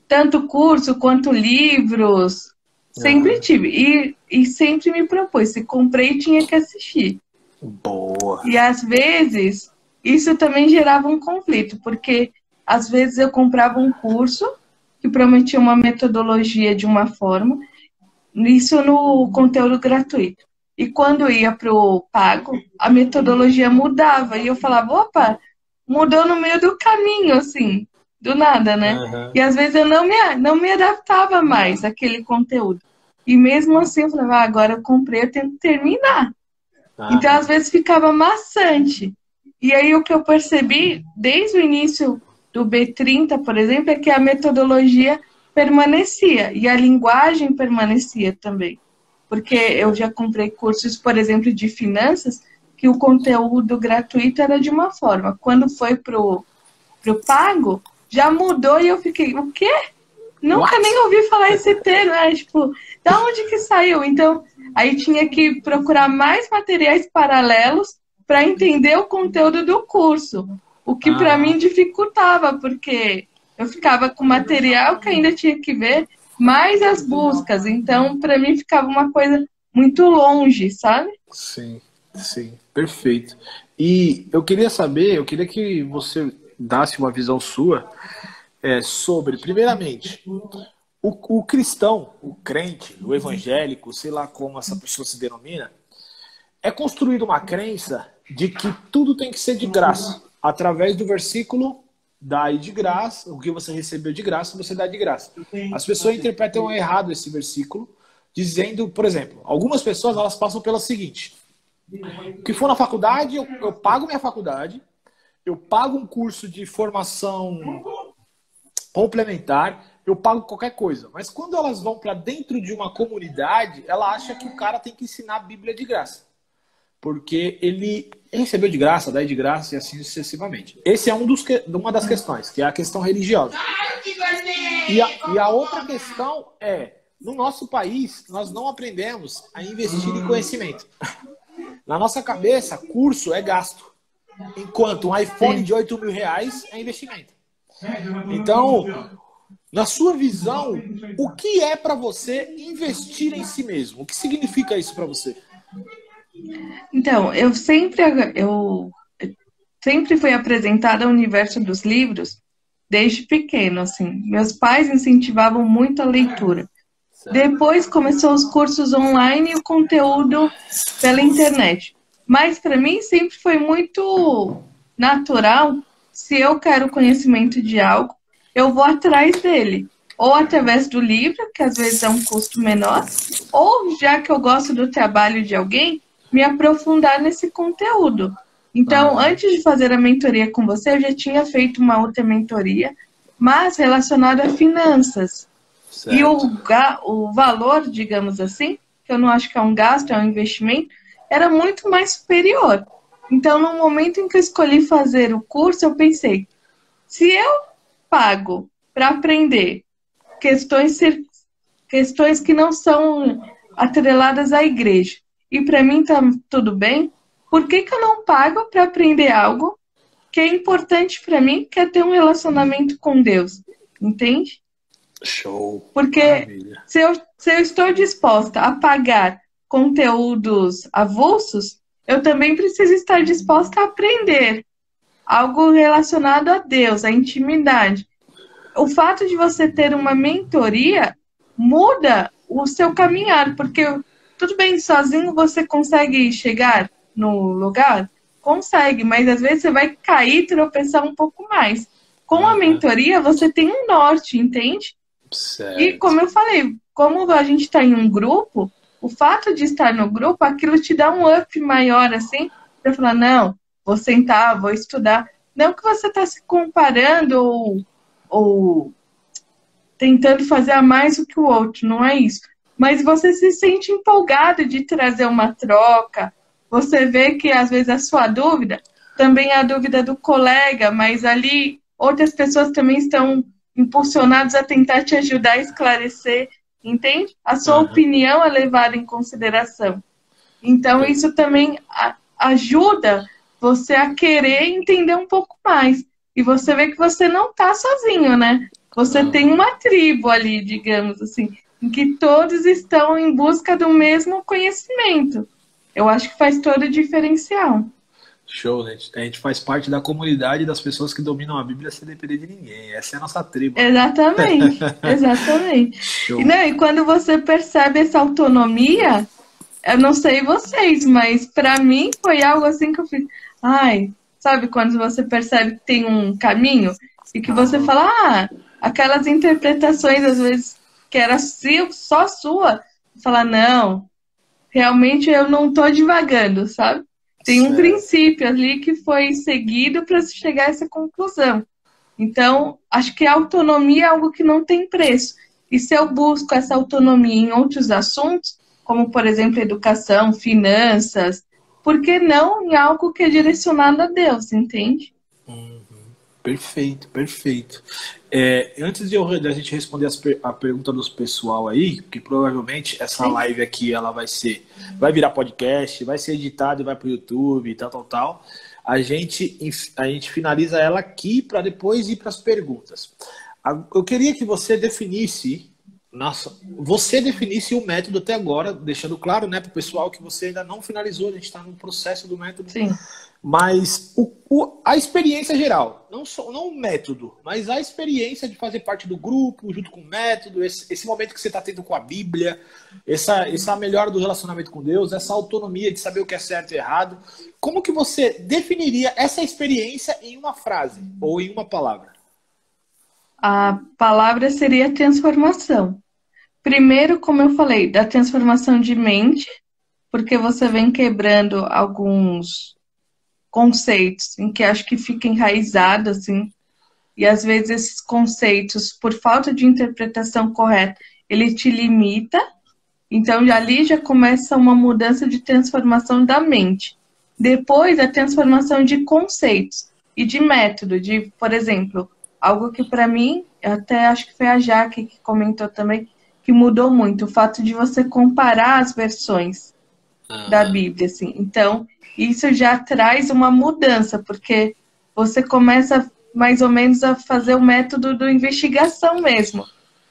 Speaker 2: tanto curso quanto livros, sempre
Speaker 1: Aham.
Speaker 2: tive. E sempre me propus, se comprei, tinha que assistir.
Speaker 1: Boa.
Speaker 2: E às vezes, isso também gerava um conflito, porque às vezes eu comprava um curso que prometia uma metodologia de uma forma, isso no conteúdo gratuito. E quando ia para o pago, a metodologia mudava. E eu falava, opa, mudou no meio do caminho, assim, do nada, né?
Speaker 1: Aham.
Speaker 2: E às vezes eu não me adaptava mais àquele conteúdo. E mesmo assim eu falava, agora eu comprei, eu tenho que terminar. Então, às
Speaker 1: Aham.
Speaker 2: vezes, ficava maçante. E aí, o que eu percebi desde o início do B30, por exemplo, é que a metodologia permanecia e a linguagem permanecia também. Porque eu
Speaker 1: Show.
Speaker 2: já comprei cursos, por exemplo, de finanças, que o conteúdo gratuito era de uma forma. Quando foi pro pago, já mudou e eu fiquei, o quê? Nunca nem
Speaker 1: What?
Speaker 2: ouvi falar esse termo, né? Tipo, da onde que saiu? Então, aí tinha que procurar mais materiais paralelos para entender o conteúdo do curso. O que para
Speaker 1: Aham.
Speaker 2: mim dificultava, porque eu ficava com material que ainda tinha que ver, mais as buscas. Então, para mim ficava uma coisa muito longe, sabe?
Speaker 1: Sim, sim, perfeito. E eu queria que você desse uma visão sua sobre, primeiramente, o cristão, o crente, o evangélico, sei lá como essa pessoa se denomina, é construída uma crença de que tudo tem que ser de graça. Através do versículo, dai de graça, o que você recebeu de graça, você dá de graça. As pessoas interpretam errado esse versículo, dizendo, por exemplo, algumas pessoas elas passam pela seguinte: o que for na faculdade, eu pago minha faculdade, eu pago um curso de formação complementar, eu pago qualquer coisa. Mas quando elas vão para dentro de uma comunidade, ela acha que o cara tem que ensinar a Bíblia de graça. Porque ele recebeu de graça, dá de graça e assim sucessivamente. Esse é uma das questões, que é a questão religiosa. E a outra questão é, no nosso país, nós não aprendemos a investir em conhecimento. Na nossa cabeça, curso é gasto, enquanto um iPhone
Speaker 2: Sim.
Speaker 1: de R$ 8.000 é investimento. Então, na sua visão, o que é para você investir em si mesmo? O que significa isso para você?
Speaker 2: Então, eu sempre fui apresentada ao universo dos livros desde pequeno, assim. Meus pais incentivavam muito a leitura.
Speaker 1: Certo.
Speaker 2: Depois começou os cursos online e o conteúdo pela internet. Mas para mim sempre foi muito natural, se eu quero conhecimento de algo, eu vou atrás dele. Ou através do livro, que às vezes é um custo menor, ou já que eu gosto do trabalho de alguém, me aprofundar nesse conteúdo. Então, antes de fazer a mentoria com você, eu já tinha feito uma outra mentoria, mas relacionada a finanças. Certo. E o valor, digamos assim, que eu não acho que é um gasto, é um investimento, era muito mais superior. Então, no momento em que eu escolhi fazer o curso, eu pensei, se eu pago para aprender questões que não são atreladas à igreja, e para mim tá tudo bem, por que eu não pago para aprender algo que é importante para mim, que é ter um relacionamento com Deus? Entende?
Speaker 1: Show.
Speaker 2: Porque se eu estou disposta a pagar conteúdos avulsos, eu também preciso estar disposta a aprender algo relacionado a Deus, a intimidade. O fato de você ter uma mentoria muda o seu caminhar, porque tudo bem, sozinho você consegue chegar no lugar? Consegue, mas às vezes você vai cair e tropeçar um pouco mais. Com a mentoria, você tem um norte, entende? Certo. E como eu falei, como a gente está em um grupo, o fato de estar no grupo, aquilo te dá um up maior, assim, para falar, não, vou sentar, vou estudar. Não que você está se comparando ou tentando fazer a mais do que o outro, não é isso. Mas você se sente empolgado de trazer uma troca, você vê que às vezes a sua dúvida também é a dúvida do colega, mas ali outras pessoas também estão impulsionadas a tentar te ajudar a esclarecer, entende? A sua opinião é levada em consideração. Então isso também ajuda você a querer entender um pouco mais. E você vê que você não está sozinho, né? Você tem uma tribo ali, digamos assim, em que todos estão em busca do mesmo conhecimento. Eu acho que faz todo o diferencial.
Speaker 1: Show, gente. A gente faz parte da comunidade das pessoas que dominam a Bíblia sem depender de ninguém. Essa é a nossa tribo.
Speaker 2: Exatamente, exatamente. E quando você percebe essa autonomia, eu não sei vocês, mas para mim foi algo assim que eu fiz. Ai, sabe quando você percebe que tem um caminho e que você fala, aquelas interpretações às vezes que era só sua, falar, não, realmente eu não tô divagando, sabe? Tem um princípio ali que foi seguido para se chegar a essa conclusão. Então, acho que a autonomia é algo que não tem preço. E se eu busco essa autonomia em outros assuntos, como, por exemplo, educação, finanças, por que não em algo que é direcionado a Deus, entende?
Speaker 1: Perfeito, perfeito. Antes de a gente responder a pergunta dos pessoal aí, porque provavelmente essa live aqui ela vai virar podcast, vai ser editada e vai para o YouTube e tal. A gente finaliza ela aqui para depois ir para as perguntas. Eu queria que você definisse o método até agora, deixando claro, né, para o pessoal que você ainda não finalizou, a gente está no processo do método.
Speaker 2: Sim.
Speaker 1: Mas a experiência geral, não o método, mas a experiência de fazer parte do grupo, junto com o método, esse momento que você está tendo com a Bíblia, essa melhora do relacionamento com Deus, essa autonomia de saber o que é certo e errado. Como que você definiria essa experiência em uma frase ou em uma palavra?
Speaker 2: A palavra seria transformação. Primeiro, como eu falei, da transformação de mente, porque você vem quebrando alguns conceitos em que acho que fica enraizado, assim, e às vezes esses conceitos, por falta de interpretação correta, ele te limita, então ali já começa uma mudança de transformação da mente. Depois, a transformação de conceitos e de método, por exemplo, algo que para mim, eu até acho que foi a Jaque que comentou também, que mudou muito, o fato de você comparar as versões da Bíblia, assim. Então, isso já traz uma mudança, porque você começa mais ou menos a fazer o método da investigação mesmo.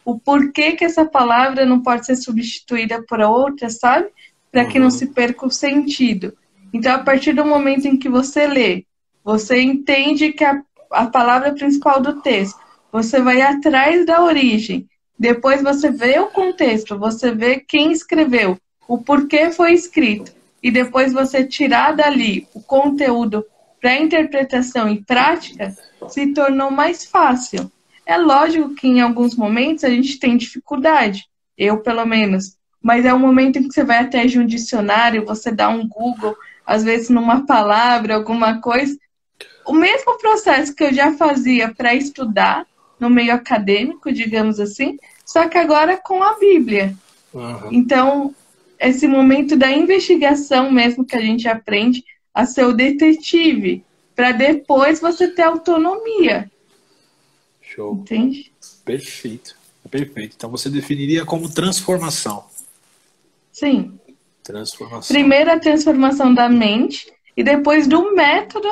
Speaker 2: O porquê que essa palavra não pode ser substituída por outra, sabe? Para que não se perca o sentido. Então, a partir do momento em que você lê, você entende que a palavra principal do texto, você vai atrás da origem. Depois você vê o contexto, você vê quem escreveu, o porquê foi escrito. E depois você tirar dali o conteúdo para interpretação e prática, se tornou mais fácil. É lógico que em alguns momentos a gente tem dificuldade, eu pelo menos, mas é um momento em que você vai até um dicionário, você dá um Google, às vezes numa palavra, alguma coisa. O mesmo processo que eu já fazia para estudar no meio acadêmico, digamos assim, só que agora com a Bíblia.
Speaker 1: Uhum.
Speaker 2: Então, esse momento da investigação mesmo que a gente aprende a ser o detetive, para depois você ter autonomia.
Speaker 1: Show.
Speaker 2: Entende?
Speaker 1: Perfeito. Perfeito. Então você definiria como transformação.
Speaker 2: Sim.
Speaker 1: Transformação.
Speaker 2: Primeiro a transformação da mente e depois do método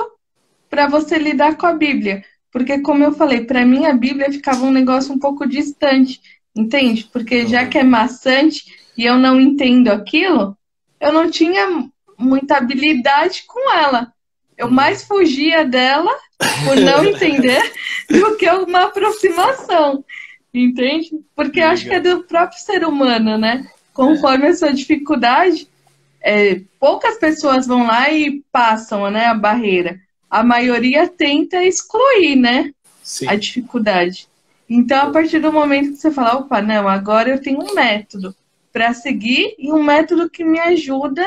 Speaker 2: para você lidar com a Bíblia. Porque, como eu falei, para mim a Bíblia ficava um negócio um pouco distante, entende? Porque já que é maçante e eu não entendo aquilo, eu não tinha muita habilidade com ela. Eu mais fugia dela por não entender do que uma aproximação, entende? Porque eu acho que é do próprio ser humano, né? Conforme a sua dificuldade, poucas pessoas vão lá e passam, né, a barreira. A maioria tenta excluir, né,
Speaker 1: Sim.
Speaker 2: a dificuldade. Então, a partir do momento que você fala, opa, não, agora eu tenho um método para seguir e um método que me ajuda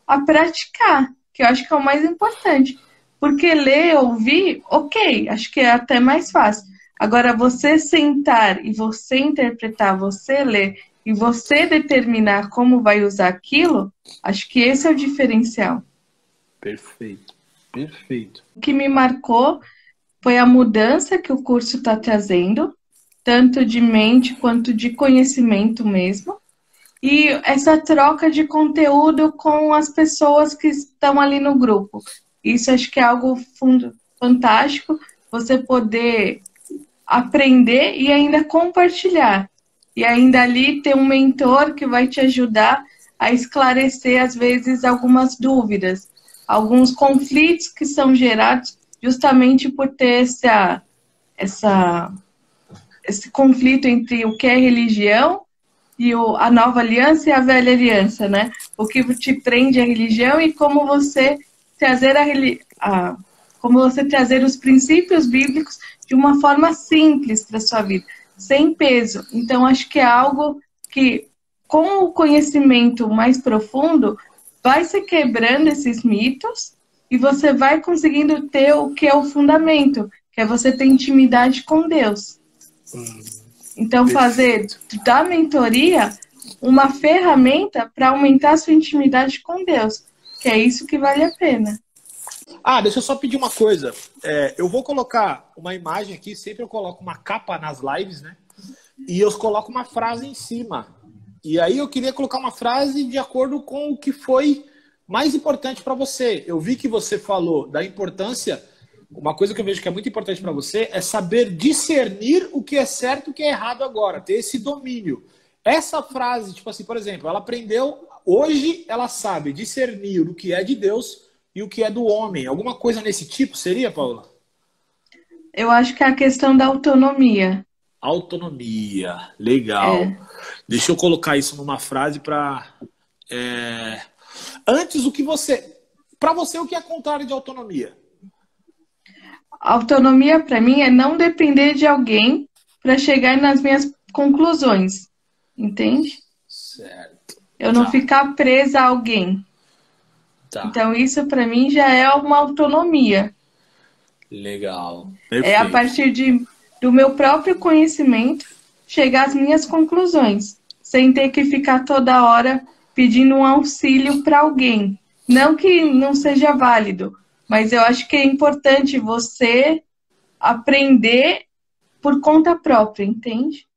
Speaker 2: a praticar, que eu acho que é o mais importante. Porque ler, ouvir, ok, acho que é até mais fácil. Agora, você sentar e você interpretar, você ler e você determinar como vai usar aquilo, acho que esse é o diferencial.
Speaker 1: Perfeito, perfeito.
Speaker 2: O que me marcou foi a mudança que o curso está trazendo, tanto de mente quanto de conhecimento mesmo. E essa troca de conteúdo com as pessoas que estão ali no grupo. Isso acho que é algo fantástico, você poder aprender e ainda compartilhar. E ainda ali ter um mentor que vai te ajudar a esclarecer, às vezes, algumas dúvidas, alguns conflitos que são gerados justamente por ter esse conflito entre o que é religião e a nova aliança e a velha aliança, né? O que te prende à religião e como você trazer como você trazer os princípios bíblicos de uma forma simples para a sua vida, sem peso. Então, acho que é algo que, com o conhecimento mais profundo, vai se quebrando esses mitos e você vai conseguindo ter o que é o fundamento, que é você ter intimidade com Deus. Então, fazer da mentoria uma ferramenta para aumentar a sua intimidade com Deus, que é isso que vale a pena.
Speaker 1: Deixa eu só pedir uma coisa. Eu vou colocar uma imagem aqui, sempre eu coloco uma capa nas lives, né? E eu coloco uma frase em cima. E aí eu queria colocar uma frase de acordo com o que foi mais importante para você. Eu vi que você falou da importância. Uma coisa que eu vejo que é muito importante para você é saber discernir o que é certo e o que é errado agora, ter esse domínio. Essa frase, tipo assim, por exemplo, ela aprendeu, hoje ela sabe discernir o que é de Deus e o que é do homem. Alguma coisa nesse tipo seria, Paula?
Speaker 2: Eu acho que é a questão da autonomia.
Speaker 1: Autonomia, legal. Deixa eu colocar isso numa frase para... Antes, o que você... Para você, o que é contrário de autonomia?
Speaker 2: Autonomia, para mim, é não depender de alguém para chegar nas minhas conclusões. Entende?
Speaker 1: Certo.
Speaker 2: Eu não ficar presa a alguém.
Speaker 1: Tá.
Speaker 2: Então, isso para mim já é uma autonomia.
Speaker 1: Legal.
Speaker 2: É
Speaker 1: Perfeito.
Speaker 2: a partir do meu próprio conhecimento chegar às minhas conclusões, sem ter que ficar toda hora pedindo um auxílio para alguém. Não que não seja válido, mas eu acho que é importante você aprender por conta própria, entende?